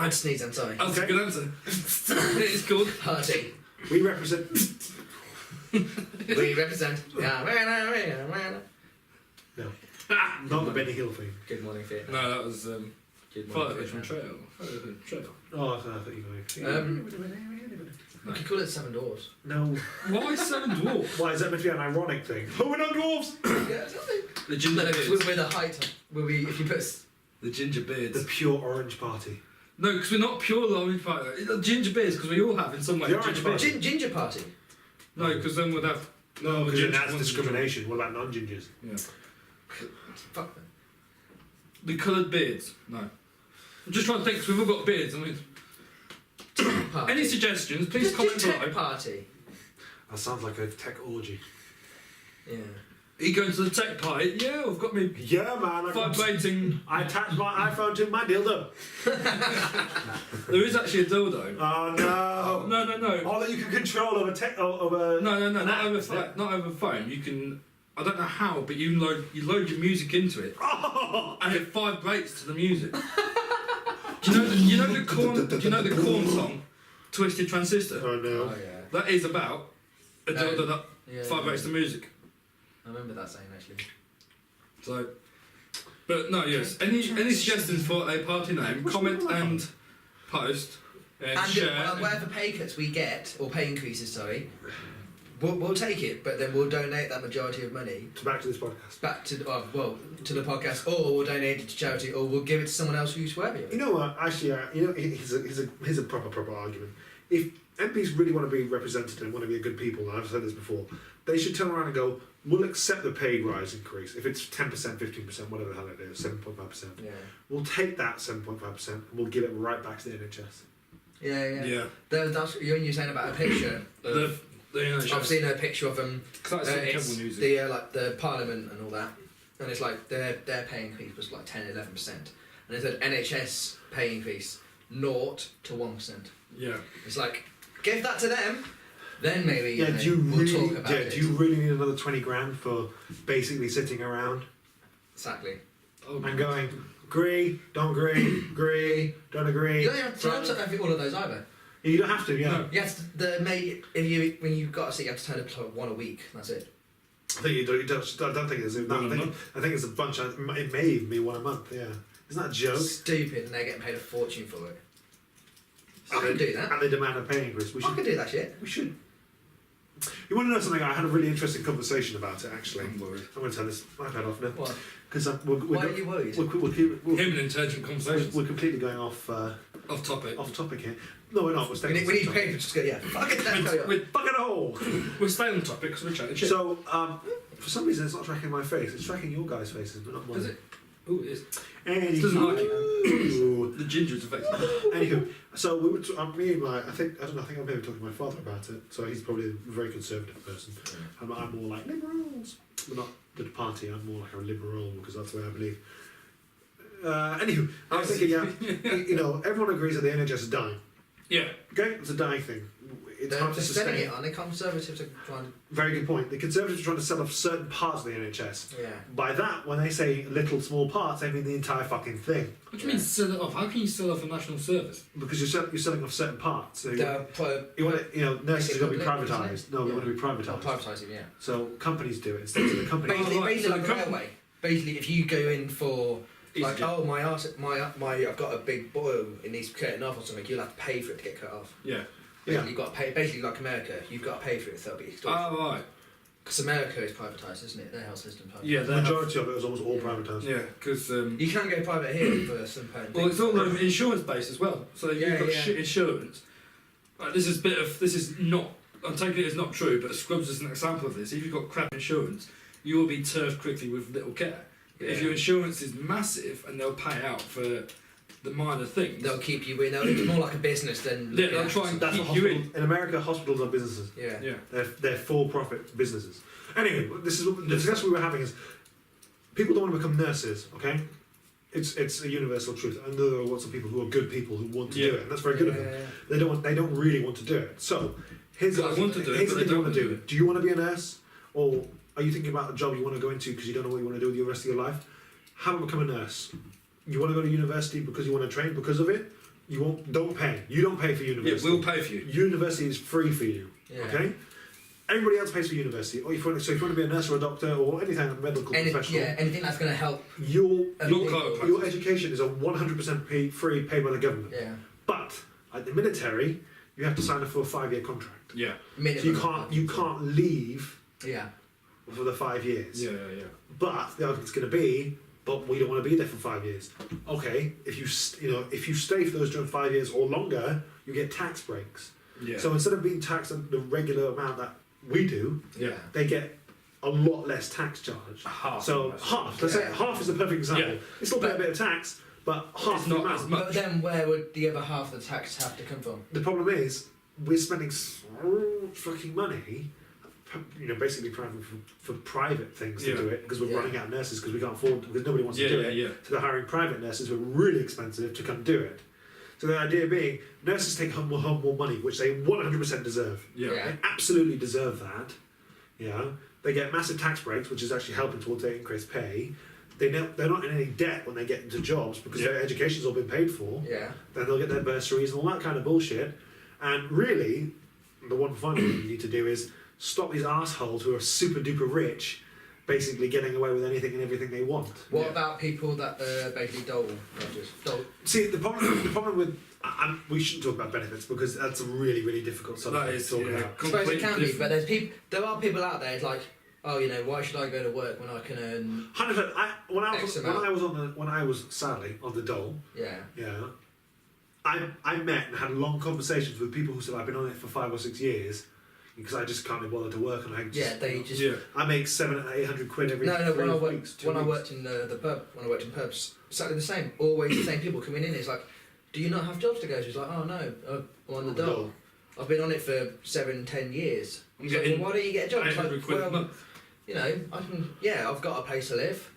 Speaker 3: I'd sneeze, I'm sorry.
Speaker 2: That's a good answer. It's called
Speaker 3: Party.
Speaker 1: We represent.
Speaker 3: We represent.
Speaker 1: No, not the Benny Hill thing.
Speaker 3: Good morning, Theatre.
Speaker 2: No, that was
Speaker 3: Good
Speaker 2: Fire
Speaker 3: morning,
Speaker 2: from
Speaker 3: Theatre.
Speaker 2: Trail.
Speaker 1: Oh, I thought you were going.
Speaker 3: We could call it Seven Doors.
Speaker 1: No.
Speaker 2: Why Seven Dwarfs?
Speaker 1: Why is that meant to be an ironic thing? Oh, we're not dwarves.
Speaker 3: Yeah, something.
Speaker 2: The ginger
Speaker 3: No,
Speaker 2: beards.
Speaker 3: with a height. If you put.
Speaker 2: The ginger beards.
Speaker 1: The pure orange party.
Speaker 2: No, because we're not pure orange party. Ginger beards, because we all have in some way.
Speaker 1: The orange
Speaker 2: ginger beards.
Speaker 1: party.
Speaker 3: Ginger party.
Speaker 2: No, because then we'd have.
Speaker 1: No, because
Speaker 2: ginger
Speaker 1: that's
Speaker 2: ones.
Speaker 1: discrimination. What about non-gingers?
Speaker 2: Yeah.
Speaker 3: Fuck them.
Speaker 2: The coloured beards. No. I'm just trying to think, because we've all got beards. I mean,
Speaker 3: Party.
Speaker 2: any suggestions? Please comment
Speaker 3: Tech
Speaker 2: below.
Speaker 3: party.
Speaker 1: That sounds like a tech orgy.
Speaker 3: Yeah.
Speaker 2: Are you going to the tech party? Yeah, I've got me
Speaker 1: Yeah, man.
Speaker 2: vibrating.
Speaker 1: I attached my iPhone to my dildo.
Speaker 2: There is actually a dildo.
Speaker 1: Oh no.
Speaker 2: No.
Speaker 1: Oh, that you can control over tech over.
Speaker 2: No,
Speaker 1: an
Speaker 2: not
Speaker 1: app,
Speaker 2: over
Speaker 1: is it?
Speaker 2: not over phone. You can. I don't know how, but you load your music into it,
Speaker 1: Oh.
Speaker 2: and it vibrates to the music. Do you know the corn song, Twisted Transistor?
Speaker 1: Oh no.
Speaker 3: Oh yeah.
Speaker 2: That is about a dildo that
Speaker 3: Yeah,
Speaker 2: vibrates the music.
Speaker 3: I remember that saying actually.
Speaker 2: So, but no, yes. Any suggestions for a party name? Comment and post and share.
Speaker 3: Whatever pay cuts we get, or pay increases, sorry, we'll take it, but then we'll donate that majority of money
Speaker 1: Back to this podcast.
Speaker 3: back to to the podcast, or we'll donate it to charity, or we'll give it to someone else who's worthy of it.
Speaker 1: You know what? Actually, here's a proper argument. If MPs really want to be represented and want to be a good people, and I've said this before, they should turn around and go, we'll accept the pay rise increase. If it's 10%, 15%, whatever the hell it is, 7.5%.
Speaker 3: Yeah.
Speaker 1: We'll take that 7.5% and we'll give it right back to the NHS.
Speaker 3: Yeah.
Speaker 2: Yeah.
Speaker 3: That's when you're saying about a picture. I've seen a picture of them. It's the Parliament and all that, and it's like their pay increase was like 10-11%, and it said NHS pay increase 0 to 1%.
Speaker 2: Yeah.
Speaker 3: It's like give that to them, then maybe
Speaker 1: Yeah,
Speaker 3: we'll talk about it.
Speaker 1: do you really need another 20 grand for basically sitting around
Speaker 3: Exactly.
Speaker 1: and going, agree, don't agree, agree, don't agree?
Speaker 3: You don't have to all of those either.
Speaker 1: You don't have to, yeah.
Speaker 2: No.
Speaker 3: You have to, when you've got a seat, you have to turn up to one a week. That's it.
Speaker 1: I think I don't think it's I think it's a bunch. It may even be one a month. Yeah, isn't that a joke?
Speaker 3: Stupid, and they're getting paid a fortune for it. I can do that.
Speaker 1: And they demand a pay increase.
Speaker 3: I can do that shit.
Speaker 1: We should. You want to know something? I had a really interesting conversation about it. Actually,
Speaker 2: I'm worried.
Speaker 1: I'm going to turn this iPad off now
Speaker 3: What?
Speaker 1: because
Speaker 3: Why are you worried?
Speaker 2: Him and intelligent conversations.
Speaker 1: We're completely going off
Speaker 2: Off topic
Speaker 1: here. No, we're not. We're
Speaker 3: We
Speaker 1: staying.
Speaker 3: need to pay for just go. Yeah, fuck it. Carry on.
Speaker 2: We're
Speaker 1: Fucking hole.
Speaker 2: staying on topic because we're chatting shit.
Speaker 1: So, for some reason, it's not tracking my face. It's tracking your guys' faces, but not mine.
Speaker 2: Is it? Oh, it is.
Speaker 1: Anywho.
Speaker 2: It doesn't like it. The ginger's affected.
Speaker 1: Anywho, so we were. Me and I think I may be talking to my father about it. So he's probably a very conservative person. And I'm more like liberals. We're not the party. I'm more like a liberal because that's the way I believe. Anywho, I was thinking, everyone agrees that the NHS is dying.
Speaker 2: Yeah.
Speaker 1: Okay, it's a dying thing. it's hard to
Speaker 3: They're selling
Speaker 1: sustain.
Speaker 3: it, aren't they? Conservatives are trying to...
Speaker 1: Very good point. The Conservatives are trying to sell off certain parts of the NHS.
Speaker 3: Yeah.
Speaker 1: By that, when they say little small parts, they mean the entire fucking thing.
Speaker 2: What do you mean sell it off? How can you sell off a national service?
Speaker 1: Because you're selling off certain parts. So you want to, nurses
Speaker 3: Public,
Speaker 1: have got to be privatised. No, they
Speaker 3: Yeah.
Speaker 1: want to be
Speaker 3: Not
Speaker 1: privatised.
Speaker 3: privatising, yeah.
Speaker 1: So companies do it instead of the company.
Speaker 3: Basically,
Speaker 2: right,
Speaker 3: basically
Speaker 2: so
Speaker 3: like
Speaker 2: the
Speaker 3: a railway. Basically, if you go in for like,
Speaker 2: Easy.
Speaker 3: oh I've got a big boil, it needs cutting off or something, you'll have to pay for it to get cut off.
Speaker 2: Yeah.
Speaker 3: Basically, you've got to pay. Basically, like America, you've got to pay for it. So it'll be
Speaker 2: Oh, right.
Speaker 3: because America is privatised, isn't it? Their health system.
Speaker 2: Yeah,
Speaker 1: The majority of it was almost all privatised.
Speaker 2: Yeah, because...
Speaker 3: You can go private here for some pain.
Speaker 2: well, it's all insurance based as well. So if you've got shit insurance. This is not. I'm taking it as not true, but Scrubs is an example of this. If you've got crap insurance, you will be turfed quickly with little care. But if
Speaker 3: Yeah.
Speaker 2: your insurance is massive and they'll pay out for the minor things,
Speaker 3: They'll keep you in. It's more like a business than.
Speaker 2: Yeah, they'll try and
Speaker 1: That's
Speaker 2: keep
Speaker 1: what
Speaker 2: you
Speaker 1: hospitals, in America, hospitals are businesses.
Speaker 3: Yeah.
Speaker 2: Yeah.
Speaker 1: They're for-profit businesses. Anyway, this is the discussion we were having is people don't want to become nurses. Okay, it's a universal truth, and there are lots of people who are good people who want to do it, and that's very good of them. They don't really want to do it. So here's
Speaker 2: They want to do it,
Speaker 1: here's
Speaker 2: but
Speaker 1: the
Speaker 2: they
Speaker 1: thing you
Speaker 2: don't
Speaker 1: want to do.
Speaker 2: do it.
Speaker 1: Do you want to be a nurse, or are you thinking about a job you want to go into because you don't know what you want to do with the rest of your life? How about become a nurse? You want to go to university because you want to train because of it? Don't pay. You don't pay for
Speaker 2: Yeah,
Speaker 1: university.
Speaker 2: we'll pay for you.
Speaker 1: University is free for you.
Speaker 3: Yeah.
Speaker 1: Okay. Everybody else pays for university. Or if you want to be a nurse or a doctor or any kind of medical professional,
Speaker 3: Anything that's going to help.
Speaker 1: your
Speaker 2: Your
Speaker 1: your education is a 100% free, paid by the government.
Speaker 3: Yeah.
Speaker 1: But at the military, you have to sign up for a 5-year contract.
Speaker 2: Yeah.
Speaker 1: So
Speaker 3: Minimum.
Speaker 1: you can't leave
Speaker 3: Yeah.
Speaker 1: for the 5 years.
Speaker 2: Yeah.
Speaker 1: But the argument's going to be, but we don't want to be there for 5 years. Okay, if you stay for those 5 years or longer, you get tax breaks.
Speaker 2: Yeah.
Speaker 1: So instead of being taxed at the regular amount that we do,
Speaker 2: Yeah.
Speaker 1: they get a lot less tax charge.
Speaker 2: Half.
Speaker 1: So half. Let's say half is the perfect example.
Speaker 2: Yeah.
Speaker 1: It's still a bit of tax, but half
Speaker 2: It's
Speaker 1: the
Speaker 2: not
Speaker 1: amount.
Speaker 2: as much.
Speaker 3: But then where would the other half of the tax have to come from?
Speaker 1: The problem is we're spending so much fucking money, basically for private things to do it because we're
Speaker 3: Yeah.
Speaker 1: running out of nurses because we can't afford because nobody wants to
Speaker 2: Yeah,
Speaker 1: do
Speaker 2: yeah,
Speaker 1: it.
Speaker 2: yeah.
Speaker 1: So they're hiring private nurses who are really expensive to come do it. So the idea being nurses take home more money, which they 100% deserve.
Speaker 2: Yeah.
Speaker 1: They absolutely deserve that. Yeah, they get massive tax breaks, which is actually helping towards their increased pay. They're not in any debt when they get into jobs because their education's all been paid for.
Speaker 3: Yeah.
Speaker 1: Then they'll get their bursaries and all that kind of bullshit. And really, the one final thing you need to do is stop these assholes who are super duper rich basically getting away with anything and everything they want.
Speaker 3: What about people that are basically dole dodgers?
Speaker 1: See, the problem with we shouldn't talk about benefits because that's a really, really difficult subject
Speaker 2: That is,
Speaker 1: to talk
Speaker 2: yeah.
Speaker 1: about.
Speaker 3: I suppose it can be,
Speaker 2: different.
Speaker 3: but there are people out there. It's like, oh, why should I go to work when I can earn?
Speaker 1: 100%. When I was sadly on the dole,
Speaker 3: Yeah.
Speaker 1: I met and had long conversations with people who said I've been on it for 5 or 6 years because I just can't be bothered to work and
Speaker 3: They just.
Speaker 2: Yeah.
Speaker 1: I make 700 or 800 quid every
Speaker 3: No,
Speaker 1: 3
Speaker 3: when
Speaker 1: weeks.
Speaker 3: I worked in the pub, when I worked in pubs, exactly the same. Always the same people coming in. It's like, do you not have jobs to go to? It's like, oh no, I'm on the dole. I've been on it for 7-10 years. He's like, well, why don't you get a job? It's like,
Speaker 2: 800 quid a month.
Speaker 3: I've got a place to live.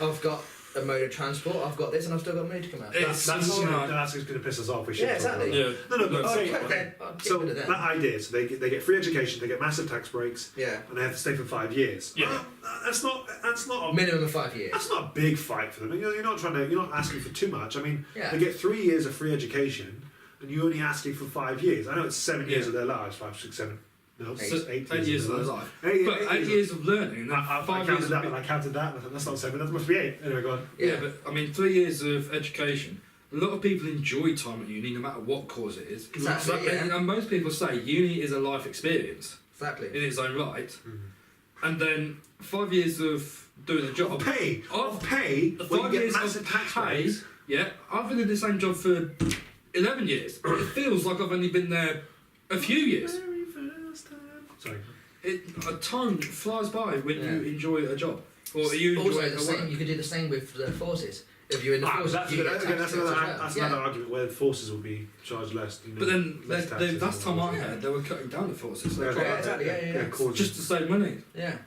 Speaker 3: I've got a mode of transport. I've got this, and I've still got money to come out.
Speaker 1: That's going to piss us off. We should
Speaker 3: Yeah,
Speaker 1: talk about
Speaker 3: exactly.
Speaker 1: that. No, but
Speaker 3: I'll
Speaker 1: say,
Speaker 3: get
Speaker 1: okay.
Speaker 3: rid
Speaker 1: So
Speaker 3: of them.
Speaker 1: that idea, so they get free education, they get massive tax breaks,
Speaker 3: Yeah.
Speaker 1: and they have to stay for 5 years.
Speaker 2: Yeah.
Speaker 1: That's not a
Speaker 3: Minimum of 5 years.
Speaker 1: That's not a big fight for them. You're not asking for too much. I mean,
Speaker 3: Yeah.
Speaker 1: they get 3 years of free education, and you're only asking for 5 years. I know it's 7 years
Speaker 2: Yeah.
Speaker 1: of their lives, 5, 6, 7. No,
Speaker 2: So
Speaker 1: 8
Speaker 2: years of their life. But 8 years of learning, and then
Speaker 1: I
Speaker 2: 5
Speaker 1: counted
Speaker 2: years
Speaker 1: that,
Speaker 2: of...
Speaker 1: and I counted that, and I thought, that's not 7, that must be 8. Anyway, go on.
Speaker 2: Yeah, but I mean, 3 years of education. A lot of people enjoy time at uni, no matter what course it is.
Speaker 3: Exactly, yeah.
Speaker 2: And most people say uni is a life experience
Speaker 3: Exactly.
Speaker 2: in its own right. And then 5 years of doing a job.
Speaker 1: Of pay,
Speaker 2: Of
Speaker 1: when you
Speaker 2: 5
Speaker 1: get
Speaker 2: years
Speaker 1: massive
Speaker 2: of
Speaker 1: tax
Speaker 2: pay.
Speaker 1: breaks.
Speaker 2: Yeah, I've been in the same job for 11 years. It feels like I've only been there a few years.
Speaker 1: Very first time. Sorry.
Speaker 2: Time flies by when
Speaker 3: Yeah.
Speaker 2: you enjoy a job. Or you enjoy
Speaker 3: Also,
Speaker 2: a
Speaker 3: the
Speaker 2: work.
Speaker 3: same. You could do the same with the forces. If you're in the forces,
Speaker 1: That's
Speaker 3: you get tax
Speaker 1: another,
Speaker 3: as well.
Speaker 1: that's
Speaker 3: Yeah.
Speaker 1: another argument where the forces will be charged less.
Speaker 2: But then,
Speaker 1: less taxes
Speaker 2: last
Speaker 1: and
Speaker 2: time
Speaker 1: all
Speaker 2: I
Speaker 1: that.
Speaker 2: heard, they were cutting down the forces. They
Speaker 1: Yeah,
Speaker 2: were
Speaker 3: exactly, yeah.
Speaker 1: causing-
Speaker 2: just to save money.
Speaker 3: Yeah.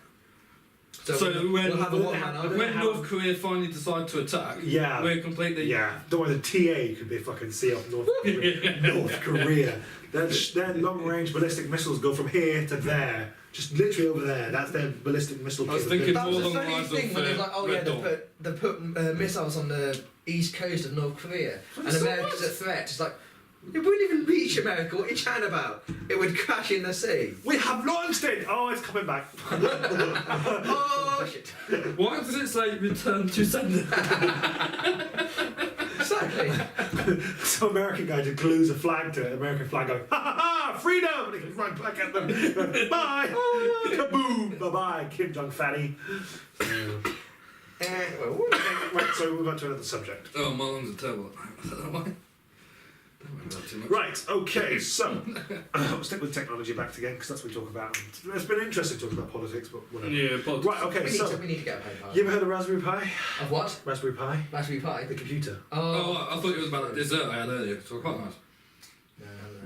Speaker 2: So when-
Speaker 3: we'll have a
Speaker 1: when
Speaker 3: one-man
Speaker 1: they-
Speaker 3: army.
Speaker 2: When North Korea finally decide to attack,
Speaker 1: Yeah.
Speaker 2: we're completely.
Speaker 1: Yeah, don't worry, the TA could be fucking see off North Korea. North Korea. Their long-range ballistic missiles go from here to there, just literally over there. That's their ballistic missile.
Speaker 2: I was
Speaker 1: capability.
Speaker 2: thinking
Speaker 3: That was
Speaker 2: more
Speaker 3: the
Speaker 2: along the
Speaker 3: funny
Speaker 2: lines of,
Speaker 3: thing when they're like, oh yeah,
Speaker 2: Red Dawn.
Speaker 3: they put missiles on the east coast of North Korea, and
Speaker 1: So
Speaker 3: America's a threat. It's like, it wouldn't even reach America. What are you chatting about? It would crash in the sea.
Speaker 1: We have launched it. Oh, it's coming back.
Speaker 3: Oh shit!
Speaker 2: Why does it say return to sender?
Speaker 3: Exactly.
Speaker 1: So American guy just glues a flag to it. American flag going, ha ha ha, freedom! And he goes right back at them. Bye. Kaboom. Bye bye, Kim Jong Fatty.
Speaker 3: Well, what do you think?
Speaker 1: Right, so we've got to another subject.
Speaker 2: Oh, my lungs are terrible. I don't know why. Don't worry about too much.
Speaker 1: Right, okay, so we'll stick with technology back again because that's what we talk about. It's been interesting talking about politics, but whatever.
Speaker 2: Yeah, but
Speaker 1: Right, okay,
Speaker 3: we
Speaker 1: so
Speaker 3: need to get a paper.
Speaker 1: you ever heard of Raspberry Pi?
Speaker 3: Of what?
Speaker 1: Raspberry Pi?
Speaker 3: Raspberry Pi.
Speaker 1: The computer.
Speaker 2: Oh, I thought it was about the dessert I had earlier, so quite nice.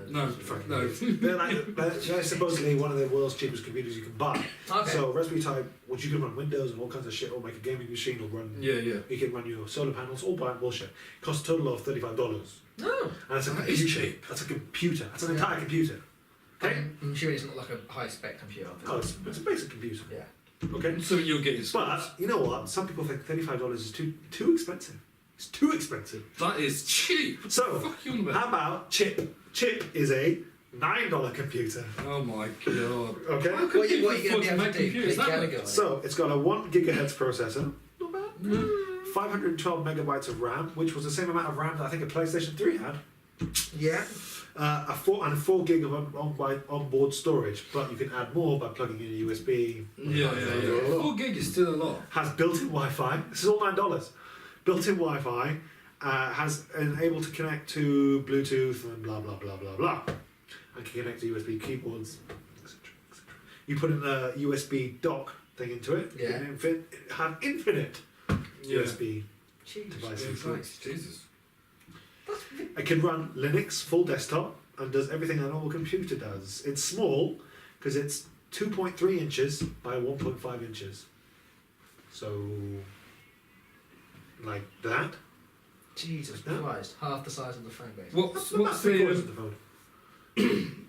Speaker 2: No,
Speaker 1: Fucking
Speaker 2: no.
Speaker 1: they're supposedly one of the world's cheapest computers you can buy.
Speaker 3: Okay.
Speaker 1: So Raspberry Pi, which you can run Windows and all kinds of shit, or make a gaming machine, or run.
Speaker 2: Yeah, yeah.
Speaker 1: You can run your solar panels, all by bullshit. Costs a total of $35.
Speaker 3: No.
Speaker 1: And that's a
Speaker 2: That
Speaker 1: computer.
Speaker 2: is cheap.
Speaker 1: That's a computer. That's an
Speaker 3: Yeah.
Speaker 1: entire computer. Okay.
Speaker 3: I'm assuming it's not like a high spec computer.
Speaker 1: Oh, it's a basic computer.
Speaker 3: Yeah.
Speaker 1: Okay.
Speaker 2: So you'll get your
Speaker 1: But you know what? Some people think $35 is too expensive. It's too expensive.
Speaker 2: That is cheap.
Speaker 1: So
Speaker 2: Fuck you on
Speaker 1: how
Speaker 2: about.
Speaker 1: about Chip? Chip is a $9 computer.
Speaker 2: Oh my god.
Speaker 1: Okay.
Speaker 3: What are you going to
Speaker 2: afford
Speaker 3: be
Speaker 2: to
Speaker 3: able
Speaker 2: make
Speaker 3: to do?
Speaker 2: computers
Speaker 3: Play
Speaker 2: that
Speaker 3: Gallagher
Speaker 2: way?
Speaker 3: on it?
Speaker 1: So it's got a 1 gigahertz processor. Not bad. 512 megabytes of RAM, which was the same amount of RAM that I think a PlayStation 3 had.
Speaker 3: Yeah.
Speaker 1: A 4 gig of onboard storage, but you can add more by plugging in a USB.
Speaker 2: Yeah, yeah, yeah. 4 gig is still a lot.
Speaker 1: Has built-in Wi-Fi. This is all $9. Built-in Wi-Fi. Has able to connect to Bluetooth and blah blah blah blah blah, and can connect to USB keyboards, etc. etc. You put in a USB dock thing into it.
Speaker 3: Yeah.
Speaker 1: You can have infinite
Speaker 2: Yeah.
Speaker 1: USB
Speaker 3: Jesus
Speaker 1: devices.
Speaker 3: Christ.
Speaker 2: Jesus.
Speaker 1: It can run Linux full desktop and does everything a normal computer does. It's small because it's 2.3 inches by 1.5 inches. So, like that.
Speaker 3: Jesus
Speaker 1: Yeah.
Speaker 3: Christ. Half the size of the phone base.
Speaker 2: What's
Speaker 1: About
Speaker 2: the?
Speaker 1: 3/4 of the phone.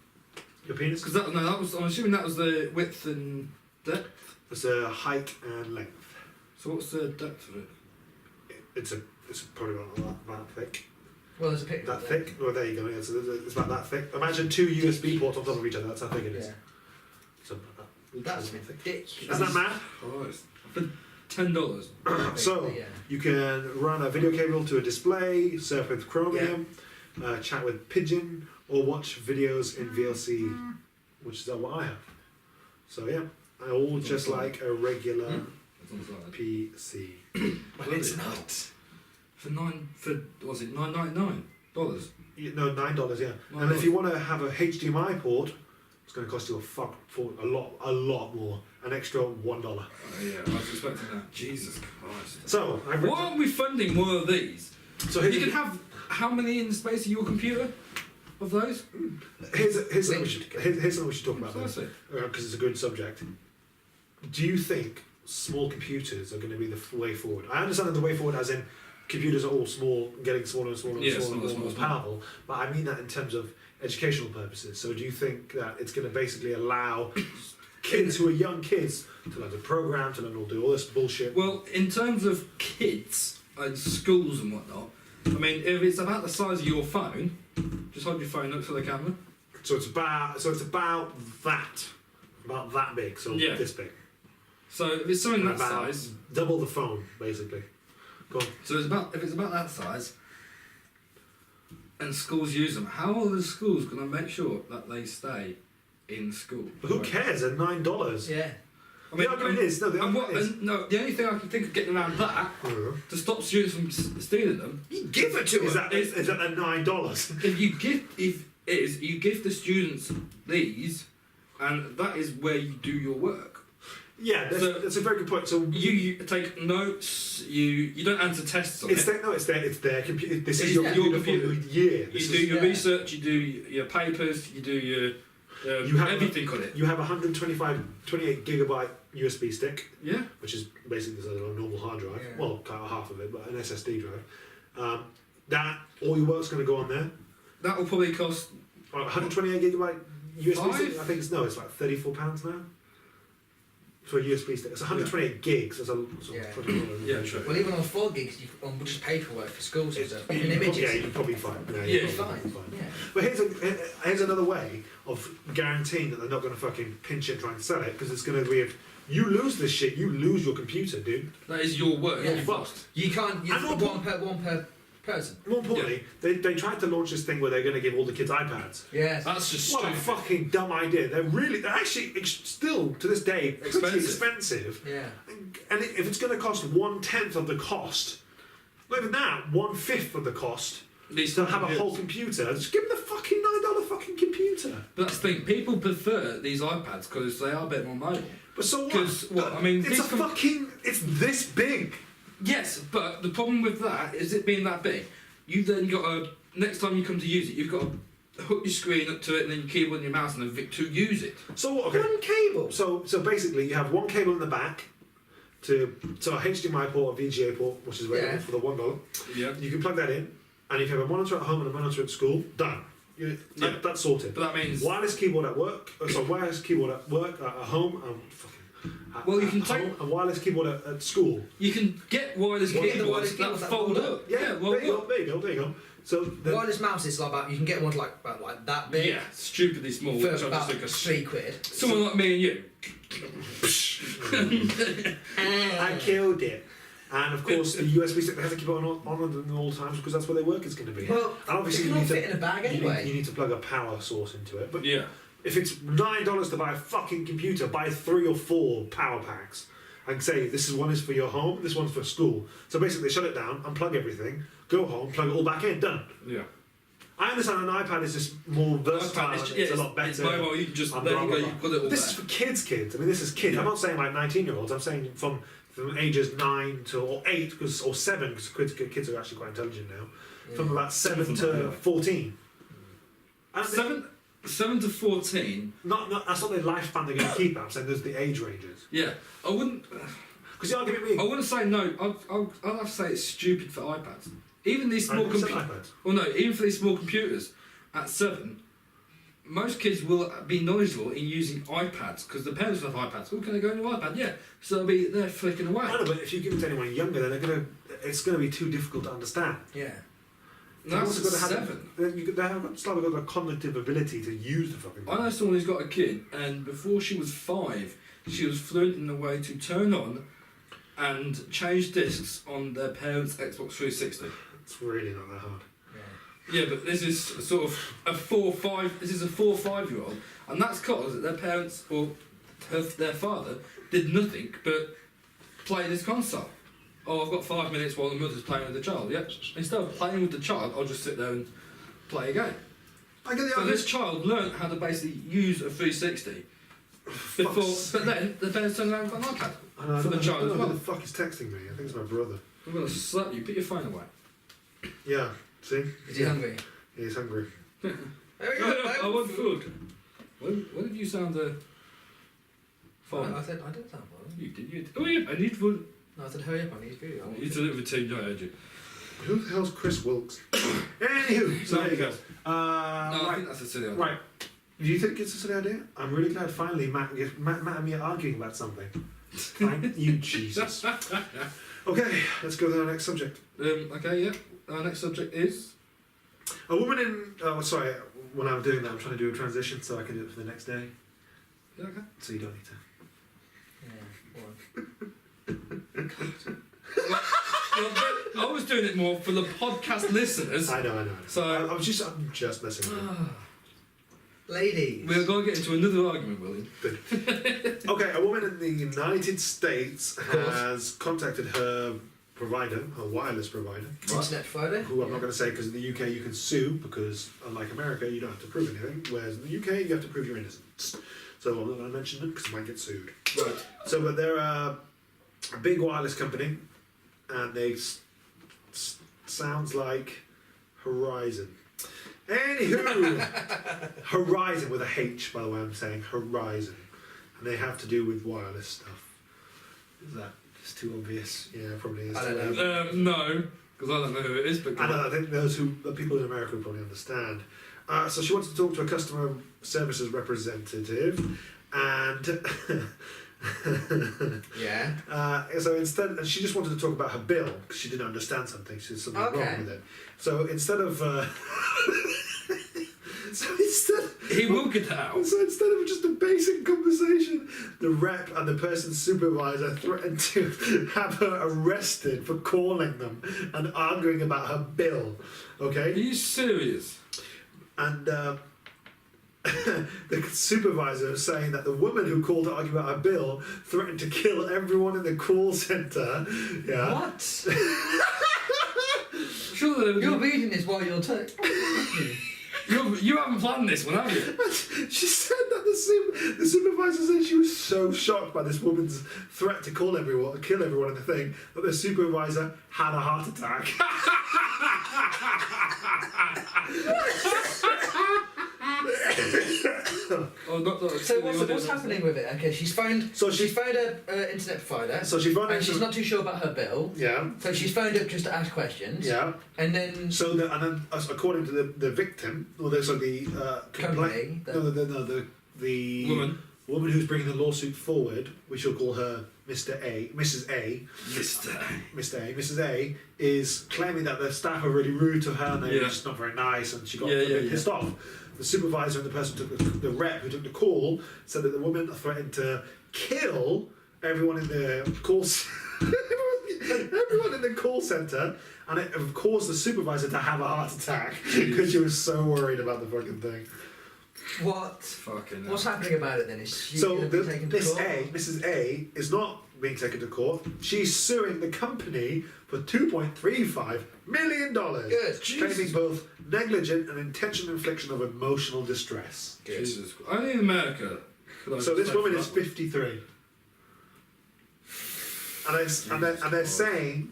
Speaker 1: Your penis?
Speaker 2: Because that was. I'm assuming that was the width and depth.
Speaker 1: It's a height and length.
Speaker 2: So what's the depth of it?
Speaker 1: It's probably about that thick.
Speaker 3: Well, there's a picture.
Speaker 1: That
Speaker 3: of it.
Speaker 1: thick? Oh, there you go. Yeah, so it's about that thick. Imagine 2 USB ports on top of each other. That's how thick it is.
Speaker 3: Yeah.
Speaker 1: So
Speaker 3: That's
Speaker 1: that thick.
Speaker 3: ridiculous.
Speaker 1: Isn't that mad?
Speaker 2: Christ. For $10.
Speaker 1: So
Speaker 3: Yeah.
Speaker 1: you can run a video cable to a display, surf with Chromium, chat with Pigeon, or watch videos in VLC, which is what I have. So yeah, all just like a regular
Speaker 2: That's on the side.
Speaker 1: PC.
Speaker 3: Well, it's not.
Speaker 2: Was it $9.99?
Speaker 1: No, $9, yeah.
Speaker 2: $9.
Speaker 1: And if you want to have a HDMI port, it's going to cost you a lot more, an extra $1.
Speaker 2: Yeah, I was expecting that. Jesus Christ.
Speaker 1: So
Speaker 2: Why aren't we funding more of these?
Speaker 1: So
Speaker 2: You can have how many in the space of your computer? Of those?
Speaker 1: here's something we should talk about
Speaker 2: Precisely.
Speaker 1: because it's a good subject. Do you think small computers are going to be the way forward? I understand that the way forward, as in computers are all small, getting smaller and smaller and
Speaker 2: Yeah,
Speaker 1: smaller and
Speaker 2: smaller,
Speaker 1: more
Speaker 2: smaller.
Speaker 1: powerful. But I mean that in terms of educational purposes. So do you think that it's going to basically allow kids who are young kids to learn to program, to learn to do all this bullshit?
Speaker 2: Well, in terms of kids and schools and whatnot, I mean, if it's about the size of your phone, just hold your phone up to the camera.
Speaker 1: So it's about that big. So
Speaker 2: Yeah.
Speaker 1: this big.
Speaker 2: So if it's something that
Speaker 1: About
Speaker 2: size,
Speaker 1: double the phone, basically. Go on.
Speaker 2: so if it's about that size, and schools use them, how are the schools going to make sure that they stay in school?
Speaker 1: Who cares? They're $9.
Speaker 3: Yeah.
Speaker 2: I mean,
Speaker 1: The argument is the
Speaker 2: and
Speaker 1: argument is.
Speaker 2: the only thing I can think of getting around that to stop students from stealing them
Speaker 3: You give it to
Speaker 1: Is
Speaker 3: them.
Speaker 1: that the $9?
Speaker 2: if you give the students these, and that is where you do your work.
Speaker 1: Yeah, that's a very good point. So
Speaker 2: You take notes. You don't answer tests on it.
Speaker 1: it's their computer. This is
Speaker 2: It's
Speaker 1: your
Speaker 2: your
Speaker 1: computer for
Speaker 2: computer.
Speaker 1: the year.
Speaker 2: You
Speaker 1: This
Speaker 2: do
Speaker 1: is,
Speaker 2: your
Speaker 3: yeah.
Speaker 2: research. You do your papers. You do your
Speaker 1: You have
Speaker 2: everything on it.
Speaker 1: You have a 28 gigabyte USB stick,
Speaker 2: Yeah.
Speaker 1: which is basically a normal hard drive.
Speaker 3: Yeah.
Speaker 1: Well, kind of half of it, but an SSD drive. That all your work's going to go on there.
Speaker 2: That will probably cost.
Speaker 1: 128 gigabyte USB
Speaker 2: Five?
Speaker 1: stick. I think it's like £34 now. For a USB stick, it's 128 gigs. That's a
Speaker 3: Yeah.
Speaker 2: Yeah, true.
Speaker 3: Well, even on 4 gigs, on just paperwork for schools and stuff.
Speaker 1: You
Speaker 3: In images.
Speaker 1: yeah, you're probably fine.
Speaker 2: Yeah,
Speaker 1: you're
Speaker 3: It's
Speaker 1: probably
Speaker 3: fine. Yeah.
Speaker 1: But here's another way of guaranteeing that they're not going to fucking pinch it and try and sell it, because it's going to be if you lose this shit, you lose your computer, dude.
Speaker 2: That is your work.
Speaker 3: Yeah.
Speaker 2: You've lost.
Speaker 3: You can't use
Speaker 1: And more
Speaker 3: one per person.
Speaker 1: More importantly, they tried to launch this thing where they're going to give all the kids iPads.
Speaker 3: Yes.
Speaker 2: That's just
Speaker 1: What a
Speaker 2: stupid.
Speaker 1: fucking dumb idea. They're actually still to this day pretty expensive.
Speaker 3: Yeah.
Speaker 1: And if it's going to cost 1/10 of the cost, not even that, 1/5 of the cost,
Speaker 2: These
Speaker 1: to have a whole computer, just give them the fucking $9 fucking computer.
Speaker 2: But that's the thing. People prefer these iPads because they are a bit more mobile.
Speaker 1: But so what?
Speaker 2: 'Cause, what, I mean,
Speaker 1: it's
Speaker 2: these
Speaker 1: it's this big.
Speaker 2: Yes, but the problem with that is it being that big. You've then got to, next time you come to use it, you've got to hook your screen up to it and then your keyboard and your mouse and everything to use it.
Speaker 1: So okay.
Speaker 3: One cable.
Speaker 1: So basically, you have one cable in the back to a HDMI port, a VGA port, which is available
Speaker 3: Yeah.
Speaker 1: for the $1.
Speaker 2: Yeah.
Speaker 1: You can plug that in, and if you have a monitor at home and a monitor at school, done.
Speaker 2: Yeah.
Speaker 1: That's sorted.
Speaker 2: But that means...
Speaker 1: Wireless keyboard at work. Wireless keyboard at work, at home.
Speaker 2: Well, you can
Speaker 1: at
Speaker 2: take-
Speaker 1: home, a wireless keyboard at school.
Speaker 2: You can get wireless
Speaker 3: You can get the
Speaker 2: keyboards
Speaker 3: wireless
Speaker 2: that
Speaker 3: keyboards that
Speaker 2: fold
Speaker 3: fold
Speaker 2: up.
Speaker 1: Yeah,
Speaker 2: well,
Speaker 1: there you go. So the,
Speaker 3: Wireless mouse is like about, you can get one like about like that big.
Speaker 2: yeah, stupidly small.
Speaker 3: For
Speaker 2: Which I
Speaker 3: about
Speaker 2: just think
Speaker 3: £3.
Speaker 2: someone like me and you.
Speaker 1: I killed it. And of course, the USB stick, they have to keep it on at all times because that's where their work is going to be.
Speaker 3: Well,
Speaker 1: and obviously,
Speaker 3: it
Speaker 1: you
Speaker 3: can all
Speaker 1: need to
Speaker 3: fit in a bag
Speaker 1: you
Speaker 3: anyway.
Speaker 1: need to plug a power source into it. But
Speaker 2: Yeah.
Speaker 1: if it's $9 to buy a fucking computer, buy 3 or 4 power packs and say this one is for your home, this one's for school. So basically, shut it down, unplug everything, go home, plug it all back in, done.
Speaker 2: Yeah.
Speaker 1: I understand an iPad is just more versatile. It's a lot better.
Speaker 2: It's mobile. You can just
Speaker 1: and
Speaker 2: there
Speaker 1: blah,
Speaker 2: you
Speaker 1: blah,
Speaker 2: go.
Speaker 1: blah.
Speaker 2: You've got it all
Speaker 1: But this
Speaker 2: there.
Speaker 1: is for kids. I mean, this is kids. I'm not saying like 19-year-olds. I'm saying from ages 9 to or 8 or 7 because kids are actually quite intelligent now. From about 7 to 14. And
Speaker 2: 7 to 14.
Speaker 1: Not that's not the lifespan they're going to keep. I'm saying there's the age ranges.
Speaker 2: Yeah, I wouldn't.
Speaker 1: Because the argument being,
Speaker 2: I wouldn't say no. I'll have to say it's stupid for iPads. Even these small computers.
Speaker 1: iPads.
Speaker 2: Well, no, even for these small computers at 7, most kids will be knowledgeable in using iPads because the parents will have iPads. Oh, can I go on your iPad? Yeah. So they'll be there flicking away.
Speaker 1: I know, but if you give it to anyone younger, then it's going to be too difficult to understand.
Speaker 3: Yeah.
Speaker 2: And that's
Speaker 1: They've
Speaker 2: at
Speaker 1: also got to have-
Speaker 2: 7.
Speaker 1: They have still got the cognitive ability to use the fucking thing.
Speaker 2: I know someone who's got a kid, and before she was 5, she was fluent in the way to turn on and change discs on their parents' Xbox 360.
Speaker 1: It's really not that hard.
Speaker 2: Yeah, but this is sort of a 4-5. This is a 4-5-year-old, and that's because their parents or their father did nothing but play this console. Oh, I've got 5 minutes while the mother's playing with the child. Yep. Instead of playing with the child, I'll just sit there and play a game.
Speaker 1: I get the
Speaker 2: So
Speaker 1: argument.
Speaker 2: this child learnt how to basically use a 360 before, but then the parents turned around and got an iPad
Speaker 1: I know,
Speaker 2: for the child as
Speaker 1: Who
Speaker 2: well.
Speaker 1: the fuck is texting me? I think it's my brother.
Speaker 2: I'm gonna slap you. Put your phone away.
Speaker 1: Yeah, see?
Speaker 3: Is he hungry?
Speaker 1: He's hungry.
Speaker 3: There we
Speaker 2: I want food. What did you sound fine?
Speaker 3: I said I didn't sound bothered.
Speaker 2: You did. You did. Oh yeah, I need food.
Speaker 3: No, I said hurry up, I need food. I want
Speaker 2: It's a
Speaker 3: food.
Speaker 2: little bit too I heard you.
Speaker 1: Who the hell's Chris Wilkes? Anywho, so there you go.
Speaker 2: No, I
Speaker 1: Right.
Speaker 2: think that's a silly idea.
Speaker 1: Right. Do you think it's a silly idea? I'm really glad finally Matt and me are arguing about something. Thank you, Jesus. Okay, let's go to our next subject.
Speaker 2: Okay, yeah. Our next subject is.
Speaker 1: A woman in. Oh, sorry. When I'm doing that, I'm trying to do a transition so I can do it for the next day.
Speaker 2: Yeah, okay.
Speaker 1: So you don't need to.
Speaker 3: Yeah,
Speaker 2: Well, I was doing it more for the podcast listeners.
Speaker 1: I know.
Speaker 2: So
Speaker 1: I'm just messing with you.
Speaker 3: ladies.
Speaker 2: we're going to get into another argument, William.
Speaker 1: Okay, a woman in the United States has contacted her provider, her wireless provider,
Speaker 3: Internet Friday.
Speaker 1: who I'm not going to say because in the UK you can sue because unlike America you don't have to prove anything, whereas in the UK you have to prove your innocence. So I'm not going to mention them because I might get sued.
Speaker 2: Right.
Speaker 1: So, but they're a big wireless company, and they sounds like Horizon. Anywho, Horizon with a H, by the way, I'm saying Horizon. And they have to do with wireless stuff. Is that just too obvious? Yeah, probably is.
Speaker 3: I don't
Speaker 1: too
Speaker 3: know.
Speaker 1: obvious.
Speaker 2: No, because I don't know who it is, but
Speaker 1: I think the people in America will probably understand. So she wants to talk to a customer services representative, and
Speaker 3: Yeah.
Speaker 1: so instead, and she just wanted to talk about her bill because she didn't understand something. She had something wrong with it. So instead of
Speaker 2: he will get it out.
Speaker 1: So instead of just a basic conversation, the rep and the person's supervisor threatened to have her arrested for calling them and arguing about her bill.
Speaker 2: Are
Speaker 1: Okay?
Speaker 2: you serious?
Speaker 1: And the supervisor is saying that the woman who called to argue about her bill threatened to kill everyone in the call centre. Yeah.
Speaker 3: What?
Speaker 2: Surely
Speaker 3: You're reading this while you're talking.
Speaker 2: you haven't planned this one, have you?
Speaker 1: She said that the supervisor said she was so shocked by this woman's threat to kill everyone in the thing that the supervisor had a heart attack.
Speaker 2: Oh, not that.
Speaker 3: So what's happening with it? Okay, she's found
Speaker 1: So
Speaker 3: she's found a internet provider.
Speaker 1: So she found
Speaker 3: and she's not too sure about her bill.
Speaker 1: Yeah.
Speaker 3: So she's phoned up just to ask questions.
Speaker 1: Yeah.
Speaker 3: And then
Speaker 1: So then according to the victim, or the
Speaker 3: Company,
Speaker 1: the
Speaker 2: Woman.
Speaker 1: who's bringing the lawsuit forward, we shall call her Mrs. A,
Speaker 2: Mr.
Speaker 1: Mrs. A is claiming that the staff are really rude to her and they're just not very nice, and she got pissed off. The supervisor and the person who took the rep who took the call said that the woman threatened to kill everyone in the call everyone in the call centre, and it caused the supervisor to have a heart attack because she was so worried about the fucking thing.
Speaker 3: what?
Speaker 2: Fucking
Speaker 3: What's happening about it then? Is she
Speaker 1: So
Speaker 3: going to be taken to court?
Speaker 1: Mrs. A is not being taken to court. She's suing the company for $2.35 million,
Speaker 3: Good.
Speaker 1: claiming both negligent and intentional infliction of emotional distress.
Speaker 2: Jesus. Only in America.
Speaker 1: So this woman is 53, and they're saying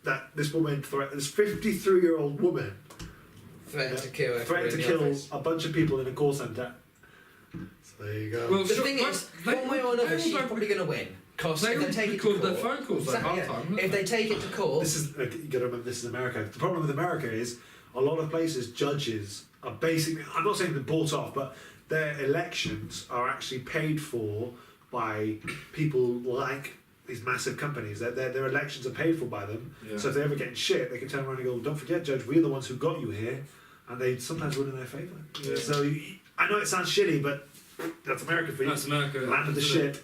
Speaker 1: that this woman, this 53-year-old woman,
Speaker 3: Threatened to kill her.
Speaker 1: threatened to kill a bunch of people in a call centre. So there you go.
Speaker 2: Well,
Speaker 3: The thing is, one way or another, she's probably going to win. Because
Speaker 2: They
Speaker 3: if they take it to
Speaker 2: record their
Speaker 3: court,
Speaker 2: phone calls like
Speaker 3: Exactly,
Speaker 2: half
Speaker 3: yeah.
Speaker 2: time.
Speaker 3: If they take it to court,
Speaker 1: This is you got to remember, this is America. The problem with America is a lot of places judges are basically, I'm not saying they're bought off, but their elections are actually paid for by people like these massive companies. Their elections are paid for by them.
Speaker 2: Yeah.
Speaker 1: So if they're ever getting shit, they can turn around and go, don't forget, Judge, we're the ones who got you here, and they sometimes win in their favour.
Speaker 2: Yeah.
Speaker 1: So I know it sounds shitty, but that's America for you.
Speaker 2: That's America.
Speaker 1: Land of the shit.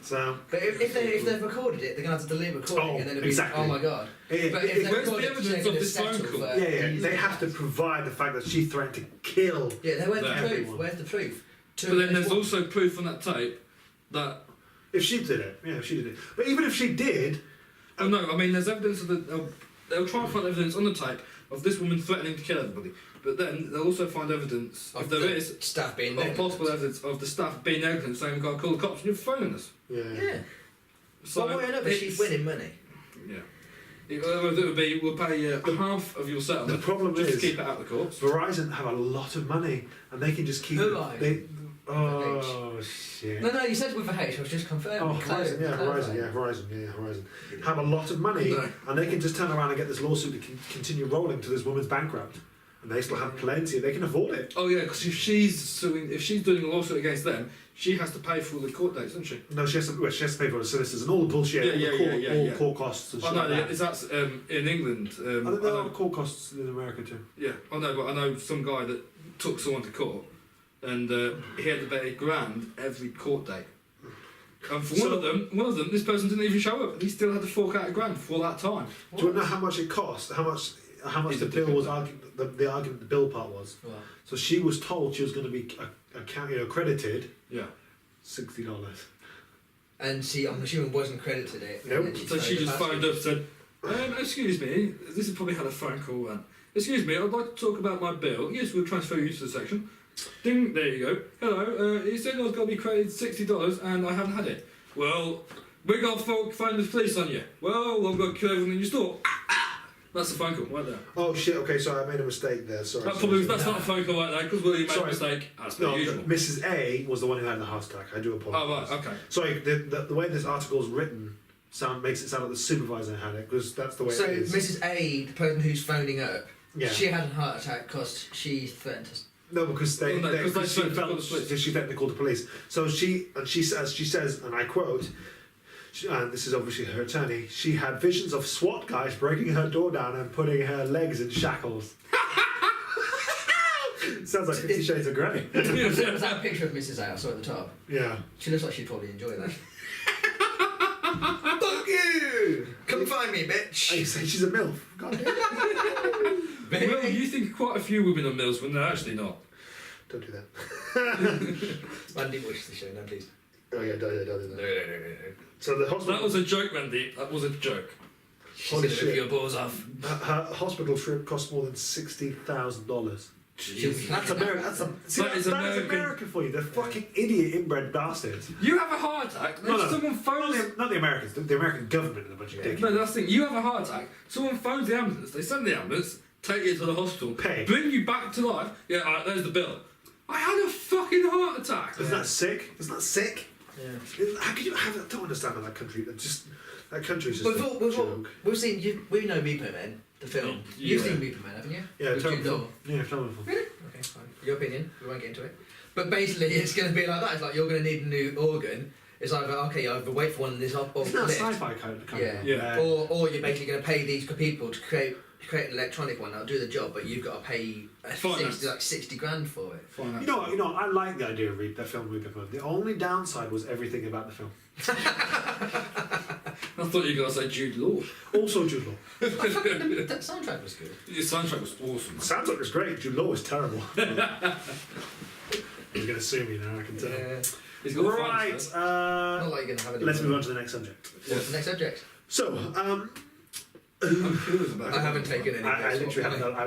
Speaker 1: So
Speaker 3: but if they've recorded it, they're going to have to delete recording, and then it'll be
Speaker 1: exactly.
Speaker 3: oh my god. But if
Speaker 2: Where's
Speaker 3: they've
Speaker 2: the
Speaker 3: recorded it,
Speaker 2: evidence
Speaker 3: they're
Speaker 2: of
Speaker 3: going to
Speaker 2: this phone
Speaker 3: settle
Speaker 2: call?
Speaker 3: for.
Speaker 1: they have to provide the fact that she threatened to kill.
Speaker 3: Yeah, where's the proof?
Speaker 1: Everyone.
Speaker 3: Where's the proof?
Speaker 2: But then there's also proof on that tape that.
Speaker 1: If she did it, yeah, if she did it. But even if she did,
Speaker 2: Oh no, I mean there's evidence of the. They'll try and find evidence on the tape of this woman threatening to kill everybody. But then they'll also find evidence, if there is,
Speaker 3: staff being
Speaker 2: of
Speaker 3: negligent.
Speaker 2: possible evidence of the staff being negligent, saying we've got to call the cops and you're phoning us.
Speaker 3: Yeah.
Speaker 2: So
Speaker 3: One way or another, she's winning money.
Speaker 2: Yeah. It would be, we'll pay you half of your settlement.
Speaker 1: the problem
Speaker 2: just
Speaker 1: is
Speaker 2: to keep it out of the courts.
Speaker 1: Verizon have a lot of money and they can just keep
Speaker 3: Who
Speaker 1: it.
Speaker 3: are
Speaker 1: Oh shit.
Speaker 3: No, you said with a H. I was just confirming.
Speaker 1: Oh, Horizon, Horizon. Have a lot of money,
Speaker 2: No.
Speaker 1: and they can just turn around and get this lawsuit to continue rolling till this woman's bankrupt, and they still have plenty. They can afford it.
Speaker 2: Oh yeah, because if she's doing a lawsuit against them, she has to pay for all the court dates, doesn't she?
Speaker 1: No, she has to pay for the solicitors and all the bullshit, all court costs and shit.
Speaker 2: Oh no,
Speaker 1: like that.
Speaker 2: is that in England?
Speaker 1: I think there are court costs in America too.
Speaker 2: Yeah, I know, but I know some guy that took someone to court, and he had to pay $1,000 every court date. And for one of them, this person didn't even show up, and he still had to fork out $1,000 for all that time.
Speaker 1: Do you know how much it cost? How much the bill was the argument the bill part was?
Speaker 3: Wow.
Speaker 1: So she was told she was going to be accredited
Speaker 2: Yeah.
Speaker 1: $60.
Speaker 3: And she, I'm assuming, wasn't credited it.
Speaker 1: Nope.
Speaker 3: And then
Speaker 2: So she just phoned up and said, excuse me, this has probably had a phone call then. Excuse me, I'd like to talk about my bill. Yes, we'll transfer you to the section. Ding, there you go. Hello, you said I was going to be credited $60 and I haven't had it. Well, we got to phone the police on you. Well, I've got to kill everyone in your store. That's a phone call right there.
Speaker 1: Oh shit! Okay, sorry, I made a mistake there. Sorry.
Speaker 2: That's not a phone call right there because William made a mistake. That's not usual.
Speaker 1: Mrs. A was the one who had the heart attack. I do apologise.
Speaker 2: Oh right, okay.
Speaker 1: Sorry, the way this article is written makes it sound like the supervisor had it, because that's the way
Speaker 3: So
Speaker 1: it is.
Speaker 3: Mrs. A, the person who's phoning up,
Speaker 1: Yeah.
Speaker 3: she had a heart attack because she threatened to.
Speaker 1: No, because she technically called the police. So she says, and I quote, and this is obviously her attorney, she had visions of SWAT guys breaking her door down and putting her legs in shackles. Sounds like 50 Shades of Grey.
Speaker 3: Was that a picture of Mrs. A I saw at the top?
Speaker 1: Yeah.
Speaker 3: She looks like she'd probably enjoy that. Fuck you! Come find me, bitch!
Speaker 1: You say she's a MILF. God damn.
Speaker 2: Well, you think quite a few women are MILFs when they're actually not.
Speaker 1: Don't do that.
Speaker 3: Andy, watch the show now, please.
Speaker 1: Oh yeah, don't do that.
Speaker 3: No.
Speaker 1: So the hospital.
Speaker 2: That was a joke, Randy. That was a joke.
Speaker 3: Holy shit. Rip your balls off.
Speaker 1: Her hospital trip cost more than $60,000. That's America. That is America for you. They're fucking idiot inbred bastards.
Speaker 2: You have a heart attack.
Speaker 1: No,
Speaker 2: someone phones.
Speaker 1: Not the Americans. The American government are a bunch of dickheads.
Speaker 2: No, that's the thing. You have a heart attack. Someone phones the ambulance. They send the ambulance, take you to the hospital,
Speaker 1: Pay.
Speaker 2: bring you back to life. Yeah, alright, there's the bill. I had a fucking heart attack.
Speaker 1: Isn't that sick? Isn't that sick?
Speaker 3: Yeah.
Speaker 1: How could you have that? I don't understand how that country. That country's just
Speaker 3: We've
Speaker 1: a joke.
Speaker 3: we've seen. We know Reaper Men, the film.
Speaker 2: Yeah.
Speaker 3: You've seen Reaper Men, haven't you?
Speaker 1: Yeah,
Speaker 3: With
Speaker 1: terrible
Speaker 3: Jude Law.
Speaker 1: film. Yeah, terrible film.
Speaker 3: Really? Okay, fine. Your opinion. We won't get into it. But basically, it's going to be like that. It's like you're going to need a new organ. It's either okay, you either wait for one of these or
Speaker 1: Isn't that a
Speaker 3: lift.
Speaker 1: sci-fi kind of
Speaker 3: Yeah.
Speaker 2: Yeah.
Speaker 3: Or you're basically going to pay these people to create an electronic one that'll do the job, but you've got to pay
Speaker 2: Finance.
Speaker 3: 60 grand for it.
Speaker 2: Finance.
Speaker 1: You know, I like the idea of that film Reaper Man. The only downside was everything about the film.
Speaker 2: I thought you were going to say Jude Law.
Speaker 1: Also Jude Law.
Speaker 3: That soundtrack was good.
Speaker 2: Your soundtrack was awesome.
Speaker 1: The soundtrack was great. Jude Law was terrible. He's going to sue me now, I can tell.
Speaker 3: Yeah.
Speaker 2: He's got
Speaker 1: Right,
Speaker 3: Not like you're going to have any.
Speaker 1: let's move on to the next subject.
Speaker 3: What's the next subject?
Speaker 1: So,
Speaker 2: I'm curious about
Speaker 3: I haven't taken any.
Speaker 1: I
Speaker 3: notes.
Speaker 1: literally have nothing. I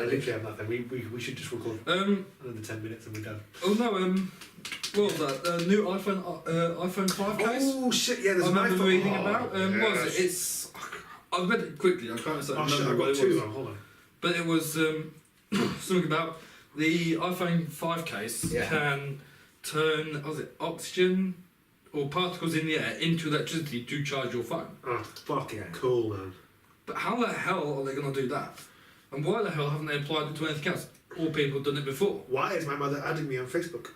Speaker 1: literally have nothing. We should just record another 10 minutes and we're done.
Speaker 2: Oh no, what was that? New iPhone 5 case?
Speaker 1: Oh shit, yeah, there's
Speaker 2: I
Speaker 1: an
Speaker 2: remember
Speaker 1: iPhone.
Speaker 2: reading about. What was
Speaker 1: yes.
Speaker 2: it? It's. I read it quickly. I can't
Speaker 1: Oh shit,
Speaker 2: remember
Speaker 1: I've
Speaker 2: what
Speaker 1: got
Speaker 2: it
Speaker 1: two
Speaker 2: was.
Speaker 1: though, hold on.
Speaker 2: But it was something about the iPhone 5 case can turn, what was it, oxygen or particles in the air into electricity to charge your phone.
Speaker 1: Oh, fucking cool, man.
Speaker 2: But how the hell are they going to do that? And why the hell haven't they applied it to anything else? All people have done it before.
Speaker 1: Why is my mother adding me on Facebook?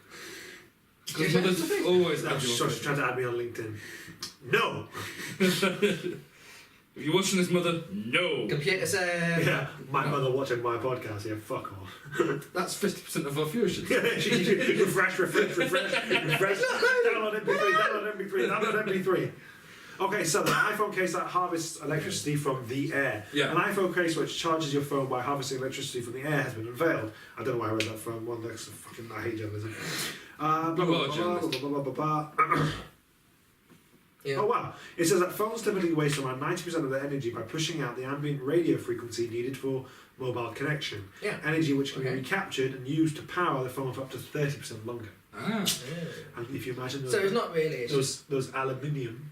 Speaker 2: Because mothers always
Speaker 1: I'm
Speaker 2: add you
Speaker 1: sure
Speaker 2: on
Speaker 1: she's trying to add me on LinkedIn. No!
Speaker 2: Facebook. If you're watching this, mother, no.
Speaker 3: Computer said.
Speaker 1: Yeah, my mother watching my podcast, yeah, fuck off.
Speaker 2: That's 50% of our viewership.
Speaker 1: refresh. Download MP3. Okay, so the iPhone case that harvests electricity from the air.
Speaker 2: Yeah.
Speaker 1: An iPhone case which charges your phone by harvesting electricity from the air has been unveiled. I don't know why I read that from one next to fucking I hate journalism.
Speaker 3: Yeah.
Speaker 1: Oh wow. It says that phones typically waste around 90% of their energy by pushing out the ambient radio frequency needed for mobile connection.
Speaker 3: Yeah.
Speaker 1: Energy which can be
Speaker 3: Okay.
Speaker 1: recaptured and used to power the phone for up to 30% longer.
Speaker 2: Ah.
Speaker 1: And if you imagine those,
Speaker 3: So it's not really. It's just,
Speaker 1: those aluminium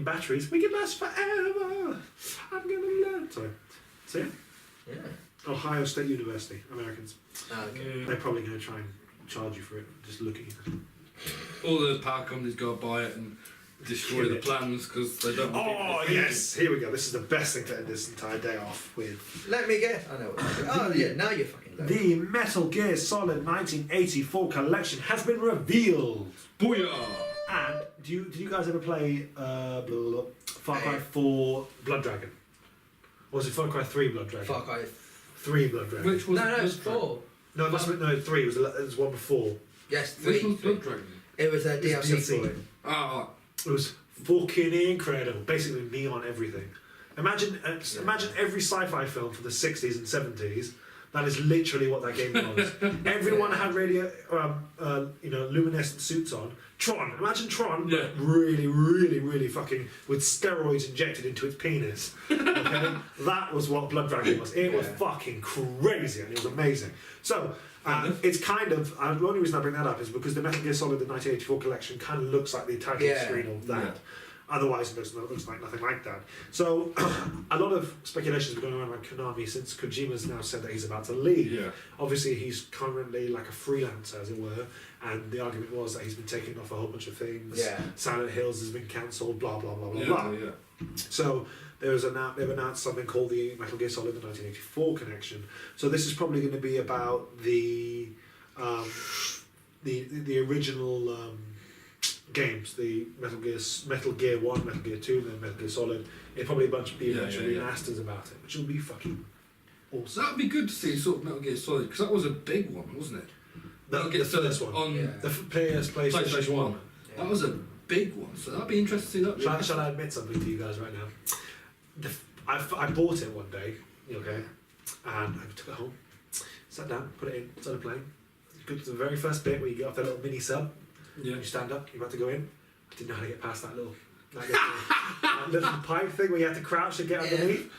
Speaker 1: batteries, we can last forever. I'm gonna learn. Sorry. So yeah. Ohio State University, Americans.
Speaker 3: okay.
Speaker 1: They're probably going to try and charge you for it, just looking at it.
Speaker 2: All the power companies go buy it and destroy the plans because they don't want people
Speaker 1: Oh
Speaker 2: to
Speaker 1: yes, here we go. This is the best thing to end this entire day off with.
Speaker 3: Let me guess. I know what. Oh yeah, now you're fucking low.
Speaker 1: The Metal Gear Solid 1984 collection has been revealed.
Speaker 2: Booyah!
Speaker 1: And did you guys ever play Far Cry 4 Blood Dragon? Or was it Far Cry 3 Blood Dragon?
Speaker 3: Fuck I.
Speaker 1: 3 Blood Dragon.
Speaker 2: Which was
Speaker 3: No, it's
Speaker 2: Blood Dragon?
Speaker 3: 4.
Speaker 1: No, it must have been, no, 3. It was one before.
Speaker 3: Yes,
Speaker 2: Which
Speaker 3: 3.
Speaker 2: was Blood Dragon?
Speaker 3: It was a
Speaker 1: It was
Speaker 3: DLC
Speaker 1: DLC.
Speaker 3: for it.
Speaker 2: Ah,
Speaker 1: It was fucking incredible. Basically neon everything. Imagine every sci-fi film from the 60s and 70s. That is literally what that game was. Everyone had luminescent suits on. Tron, imagine Tron,
Speaker 2: Yeah.
Speaker 1: really fucking with steroids injected into its penis. Okay, that was what Blood Dragon was. It was fucking crazy and it was amazing. So it's kind of the only reason I bring that up is because the Metal Gear Solid the 1984 collection kind of looks like the title screen of that. Otherwise, it looks like nothing like that. So, a lot of speculation has been going on around Konami since Kojima's now said that he's about to leave.
Speaker 2: Yeah.
Speaker 1: Obviously, he's currently like a freelancer, as it were, and the argument was that he's been taken off a whole bunch of things.
Speaker 3: Yeah.
Speaker 1: Silent Hills has been cancelled, blah, blah, blah, blah,
Speaker 2: Yeah,
Speaker 1: blah.
Speaker 2: yeah.
Speaker 1: So, they've announced something called the Metal Gear Solid the 1984 connection. So, this is probably going to be about the original games, the Metal Gear 1, Metal Gear 2, then Metal Gear Solid. It's probably a bunch of remasters about it, which will be fucking
Speaker 2: So
Speaker 1: awesome.
Speaker 2: that'd be good to see sort of Metal Gear Solid, because that was a big one, wasn't it? Metal Gear
Speaker 1: The first one.
Speaker 2: on
Speaker 1: The PlayStation 1.
Speaker 3: Yeah.
Speaker 2: That was a big one, so that'd be interesting to see that.
Speaker 1: Shall I admit something to you guys right now? I bought it one day, okay, and I took it home, sat down, put it in, started playing. Go to the very first bit where you get off that little mini sub,
Speaker 2: Yeah.
Speaker 1: you stand up, you're about to go in. I didn't know how to get past that little pipe thing where you had to crouch and get underneath.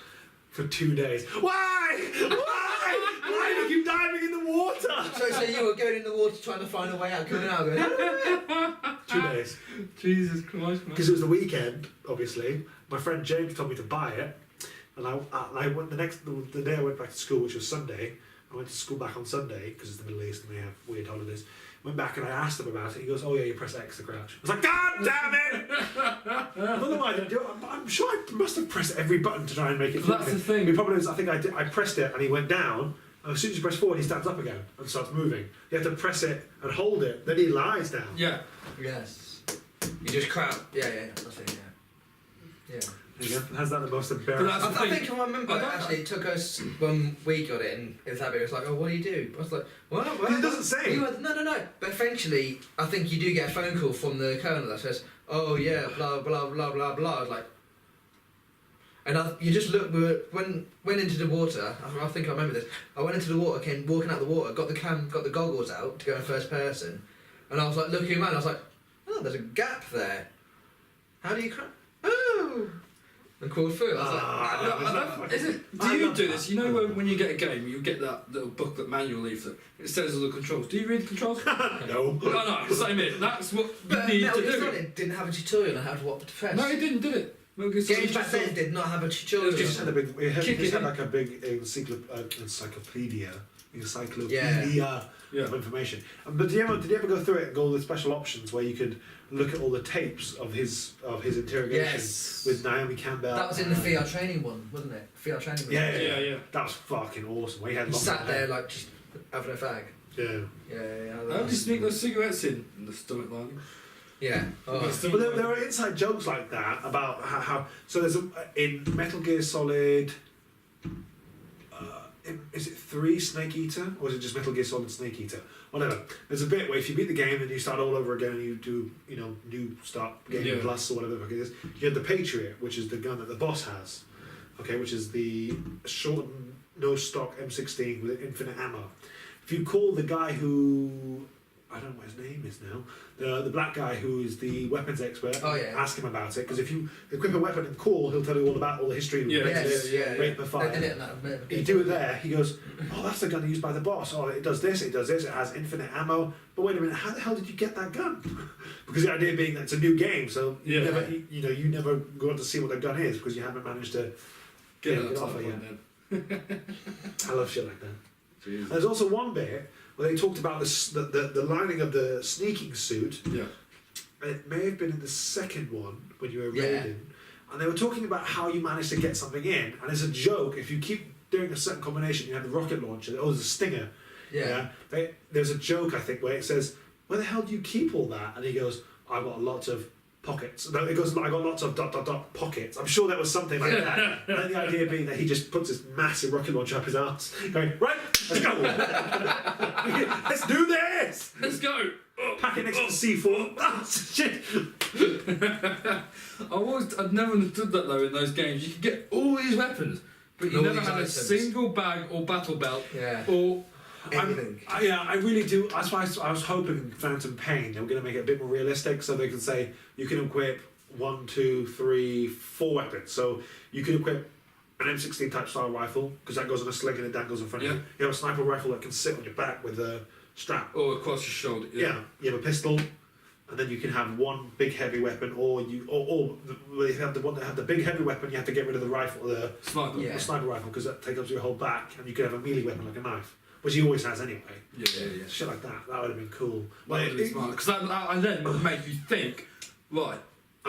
Speaker 1: For 2 days. Why? Why do you keep diving in the water?
Speaker 3: So you were going in the water trying to find a way out, coming out, going.
Speaker 1: 2 days.
Speaker 2: Jesus Christ, man.
Speaker 1: Because it was the weekend, obviously. My friend James told me to buy it, and I went the day I went back to school, which was Sunday. I went to school back on Sunday because it's the Middle East and they have weird holidays. Went back and I asked him about it. He goes, "Oh yeah, you press X to crouch." I was like, "God damn it!" I don't know why I didn't do it. I'm sure I must have pressed every button to try and make it.
Speaker 2: That's the thing.
Speaker 1: The problem is, I think I pressed it and he went down. And as soon as you press forward, he stands up again and starts moving. You have to press it and hold it. Then he lies down.
Speaker 2: Yeah.
Speaker 3: Yes. You just crouch. Yeah, that's it. Yeah.
Speaker 1: How's that the most
Speaker 2: But
Speaker 1: embarrassing?
Speaker 2: that's the
Speaker 3: I
Speaker 2: thing.
Speaker 3: think I remember actually it took us when we got it and it was that bit. It was like, "Oh, what do you do?" I was like, "Well,
Speaker 1: It doesn't say.
Speaker 3: No. But eventually, I think you do get a phone call from the colonel that says, "Oh yeah, blah blah blah blah blah." I was like, and you just look. Went into the water. I think I remember this. I went into the water, came walking out the water, got the goggles out to go in first person, and I was like looking around. I was like, "Oh, there's a gap there. How do you crouch?" Oh. And crawled through. I was like,
Speaker 2: Do you do this? You know when you get a game, you get that little booklet manual leaflet. It says all the controls. Do you read the controls?
Speaker 1: No.
Speaker 2: No, same here. That's what you
Speaker 3: but
Speaker 2: need
Speaker 3: Metal
Speaker 2: to
Speaker 3: Gear
Speaker 2: do.
Speaker 3: Solid didn't have a tutorial on how to what to press.
Speaker 2: No, it didn't, did it? Metal Gear Solid
Speaker 3: Games back
Speaker 2: just
Speaker 3: then
Speaker 2: sort
Speaker 3: did not have a tutorial.
Speaker 1: It just had a big. It
Speaker 2: Kick
Speaker 1: just
Speaker 2: it
Speaker 1: had
Speaker 2: in.
Speaker 1: like a big encyclopedia
Speaker 2: Yeah.
Speaker 1: of information. But did you ever go through it and go all the special options where you could look at all the tapes of his interrogation
Speaker 3: Yes.
Speaker 1: with Naomi Campbell?
Speaker 3: That was in the VR training one, wasn't it? VR training one.
Speaker 2: Yeah.
Speaker 1: That was fucking awesome. Where he had
Speaker 3: He
Speaker 1: long
Speaker 3: sat
Speaker 1: hair.
Speaker 3: there like just having a fag.
Speaker 1: Yeah.
Speaker 3: Yeah.
Speaker 2: How do you sneak those cigarettes in the stomach lining?
Speaker 3: Yeah. Oh.
Speaker 1: But there are inside jokes like that about how so there's in Metal Gear Solid. Is it 3 Snake Eater or is it just Metal Gear Solid Snake Eater? Whatever. There's a bit where if you beat the game and you start all over again and you do new start game plus or whatever the fuck it is, you have the Patriot, which is the gun that the boss has. Okay, which is the short no stock M16 with infinite ammo. If you call the guy who I don't know what his name is now. The black guy who is the weapons expert.
Speaker 3: Oh, yeah.
Speaker 1: Ask him about it because if you equip a wepen and call, he'll tell you all about all the history.
Speaker 2: Yeah.
Speaker 1: Rate per fire.
Speaker 3: They did it in that.
Speaker 1: You do it there. He goes, "Oh, that's the gun used by the boss. Oh, it does this. It does this. It has infinite ammo." But wait a minute, how the hell did you get that gun? Because the idea being that it's a new game, so you never go on to see what the gun is because you haven't managed to get it off it yet. I love shit like that.
Speaker 2: Jesus.
Speaker 1: There's also one bit where they talked about the lining of the sneaking suit.
Speaker 2: Yeah.
Speaker 1: And it may have been in the second one when you were
Speaker 3: Yeah.
Speaker 1: raiding. And they were talking about how you managed to get something in. And as a joke, if you keep doing a certain combination, you have the rocket launcher. Oh, there's a stinger.
Speaker 3: Yeah.
Speaker 1: There's a joke, I think, where it says, "Where the hell do you keep all that?" And he goes, "I've got lots of pockets." No, it goes, "I got lots of ... pockets." I'm sure that was something like that. And the idea being that he just puts this massive rocket launcher up his arse, going, "Right, let's go. Let's do this.
Speaker 2: Let's go.
Speaker 1: Pack it next to C4. Ah, shit."
Speaker 2: I'd never understood that though in those games. You could get all these weapons, but you
Speaker 3: All
Speaker 2: never
Speaker 3: these
Speaker 2: had a
Speaker 3: items.
Speaker 2: single bag or battle belt
Speaker 3: Yeah.
Speaker 2: or
Speaker 3: Anything.
Speaker 1: I really do. That's why I was hoping in Phantom Pain they were going to make it a bit more realistic, so they can say you can equip 1, 2, 3, 4 weapons. So you can equip an M16 type style rifle because that goes on a sling and it dangles in front of you. You have a sniper rifle that can sit on your back with a strap.
Speaker 2: across your shoulder.
Speaker 1: Yeah. You have a pistol. and then you can have one big heavy weapon, or if you have the big heavy weapon, you have to get rid of the rifle, the sniper rifle, because that takes up your whole back, and you could have a melee weapon like a knife, which he always has anyway.
Speaker 2: Yeah.
Speaker 1: Shit like that. That would have been cool.
Speaker 2: Because that then would make you think, right?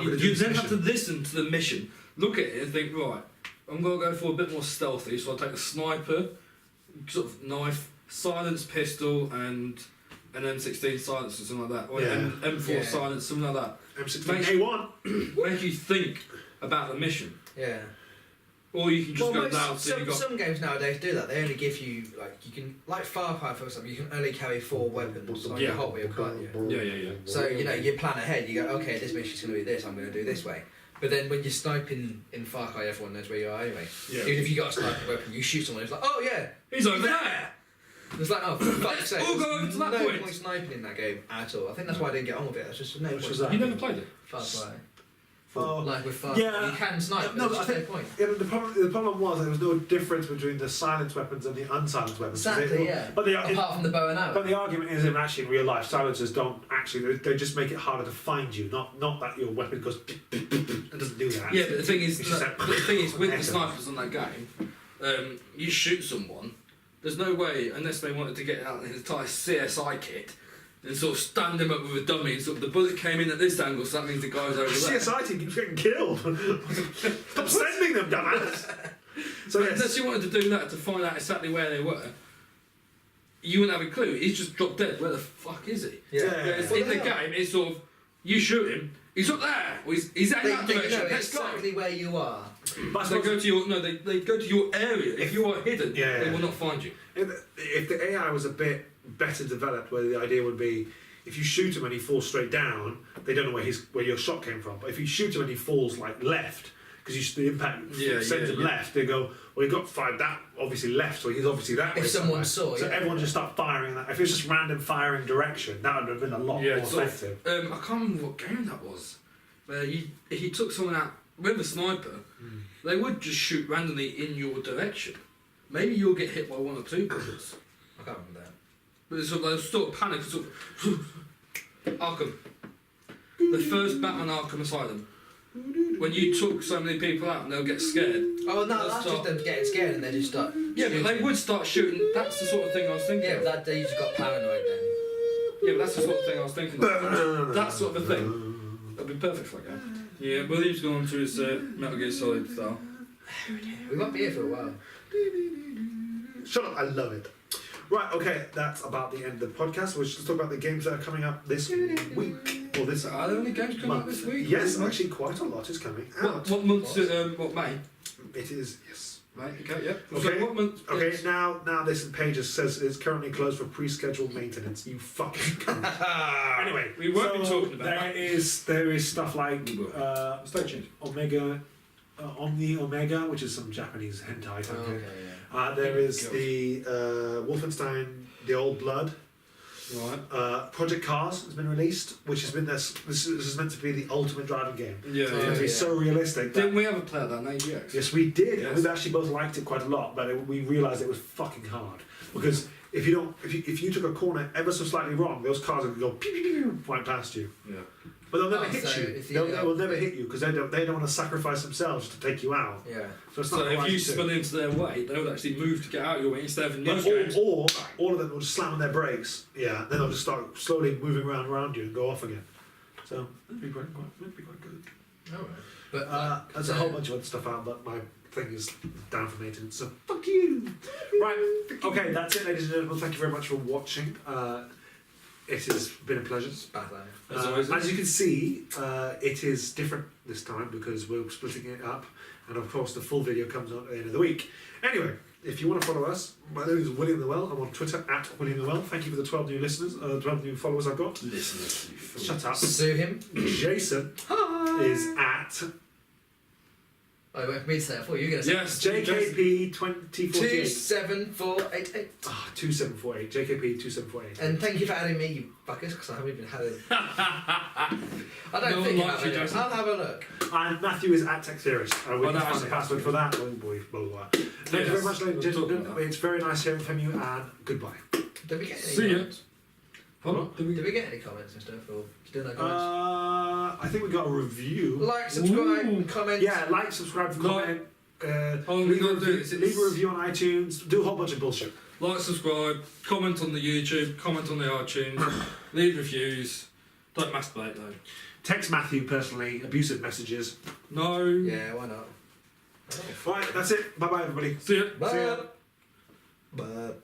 Speaker 2: You then have to listen to the mission, look at it, and think, right? I'm gonna go for a bit more stealthy, so I'll take a sniper, sort of knife, silenced pistol, and an M16 silence or something like that, or an M4 silence, something like that.
Speaker 1: M16A1.
Speaker 3: Make
Speaker 2: you think about the mission.
Speaker 3: Yeah.
Speaker 2: Or you can just go loud.
Speaker 3: Some games nowadays do that. They only give you like Far Cry for example. You can only carry 4 weapons on your Hot Wheel, can't you?
Speaker 2: Yeah.
Speaker 3: So you plan ahead. You go, okay, this mission's going to be this. I'm going to do this way. But then when you're sniping in Far Cry, everyone knows where you are anyway. Yeah. Even if you got a sniper weapon, you shoot someone. It's like, oh yeah,
Speaker 2: he's over there.
Speaker 3: It's like, oh, for fuck's sake.
Speaker 2: We'll go over to that point.
Speaker 3: No point sniping in that game at all. I think that's why I didn't get on with it. That's just no point.
Speaker 2: You never played it?
Speaker 3: Far Cry.
Speaker 1: Oh,
Speaker 3: like with Far Cry, you can snipe, but there's no point.
Speaker 1: Yeah, the problem was there was no difference between the silenced weapons and the unsilenced weapons.
Speaker 3: Exactly, But apart from the bow and arrow.
Speaker 1: But the argument is, actually in real life, silencers don't actually. They just make it harder to find you. Not that your weapon goes. It doesn't do that.
Speaker 2: Yeah, but the thing is with the snipers on that game, you shoot someone. There's no way, unless they wanted to get out an entire CSI kit and sort of stand him up with a dummy and sort of the bullet came in at this angle, so that means the guy's over there.
Speaker 1: CSI team keeps getting killed. Stop sending them, dumbass. So
Speaker 2: unless you wanted to do that to find out exactly where they were, you wouldn't have a clue. He's just dropped dead. Where the fuck is he?
Speaker 3: Yeah.
Speaker 2: Whereas in the game, it's sort of, you shoot him, he's up there, or he's in that direction.
Speaker 3: Know exactly where you are.
Speaker 2: But they go to your they go to your area. If you are hidden, they will not find you.
Speaker 1: If the AI was a bit better developed, where the idea would be, if you shoot him and he falls straight down, they don't know where your shot came from. But if you shoot him and he falls like left, because the impact sends him left, they go, well, he got fired that obviously left, so he's obviously that way.
Speaker 3: If someone saw,
Speaker 1: so everyone just start firing that. If it's just random firing direction, that would have been a lot more effective.
Speaker 2: I can't remember what game that was. Where if you took someone out with a sniper, they would just shoot randomly in your direction. Maybe you'll get hit by 1 or 2 bullets.
Speaker 3: I can't remember that.
Speaker 2: But it's sort of panic, sort of Arkham. The first Batman Arkham Asylum. When you took so many people out and they'll get scared.
Speaker 3: Oh no, that's just them getting scared and they just start.
Speaker 2: Yeah, but they would start shooting. That's the sort of thing I was thinking.
Speaker 3: Yeah, but that they just got paranoid then.
Speaker 2: Yeah, but that's the sort of thing I was thinking. That sort of a thing. That'd be perfect for that game. Yeah, William's gone on to his Metal Gear Solid style.
Speaker 3: We won't be here for a while.
Speaker 1: Shut up, I love it. Right, okay, that's about the end of the podcast. We'll just talk about the games that are coming up this week. Or this
Speaker 2: Are there any games coming up this week?
Speaker 1: Yes, actually quite a lot is coming out.
Speaker 2: What month? What May?
Speaker 1: It is, yes.
Speaker 2: Right, okay, yep.
Speaker 1: Okay,
Speaker 2: so what month?
Speaker 1: Okay, now this page says it's currently closed for pre-scheduled maintenance. You fucking cunt. Anyway,
Speaker 2: we won't be talking about
Speaker 1: there is stuff like Omni Omega, which is some Japanese hentai type game. There is the Wolfenstein: The Old Blood.
Speaker 2: Right.
Speaker 1: Project Cars has been released, which has been this is meant to be the ultimate driving game.
Speaker 2: Yeah,
Speaker 1: it's meant to be so realistic.
Speaker 2: Didn't we ever play that on AGX?
Speaker 1: Yes, we did. Yes. And we've actually both liked it quite a lot, but we realised it was fucking hard because if you took a corner ever so slightly wrong, those cars would go pew, pew, pew, right past you.
Speaker 2: Yeah.
Speaker 1: But they'll never hit you. They will never hit you because they don't want to sacrifice themselves to take you out.
Speaker 3: Yeah.
Speaker 1: So
Speaker 2: if you spun into their way, they would actually move to get out of your way instead of in those games.
Speaker 1: Or all of them will just slam on their brakes. Yeah. Then they'll just start slowly moving around you and go off again. So it'd be quite good.
Speaker 3: Alright. But
Speaker 1: there's a whole bunch of other stuff out, but my thing is down for maintenance. So fuck you. Right. Okay, that's it, ladies and gentlemen. Thank you very much for watching. It has been a pleasure. As you can see, it is different this time because we're splitting it up, and of course the full video comes out at the end of the week. Anyway, if you want to follow us, my name is William the Well. I'm on Twitter at William the Well. Thank you for the 12 new listeners, 12 new followers I've got.
Speaker 2: Listeners.
Speaker 1: Shut up.
Speaker 3: Sue him.
Speaker 1: Jason is at.
Speaker 3: Oh, wait for me to say it. I thought you were going to say
Speaker 2: yes,
Speaker 3: JKP
Speaker 1: 2048.
Speaker 3: 27488.
Speaker 1: 2748. JKP 2748.
Speaker 3: And thank you for adding me, you fuckers, because I haven't even had it. I don't think about it. I'll have a look.
Speaker 1: And Matthew is at Theorist. We can find the password for that. Oh boy, blah, blah, blah. Thank you very much, ladies and gentlemen. It's very nice hearing from you, and goodbye.
Speaker 3: Don't be getting
Speaker 2: See ya. Pardon?
Speaker 3: Did we get any comments and stuff, or still no comments?
Speaker 1: I think we got a review.
Speaker 3: Like, subscribe,
Speaker 2: Ooh.
Speaker 3: comment.
Speaker 1: Yeah, like, subscribe, comment.
Speaker 2: we gotta do this.
Speaker 1: Leave a review on iTunes. Do a whole bunch of bullshit.
Speaker 2: Like, subscribe, comment on the YouTube, comment on the iTunes, leave reviews. Don't masturbate though.
Speaker 1: Text Matthew personally. Abusive messages.
Speaker 2: No.
Speaker 3: Yeah, why not?
Speaker 1: Right, that's it. Bye bye, everybody.
Speaker 2: See ya.
Speaker 3: Bye.
Speaker 1: See ya.
Speaker 3: Bye.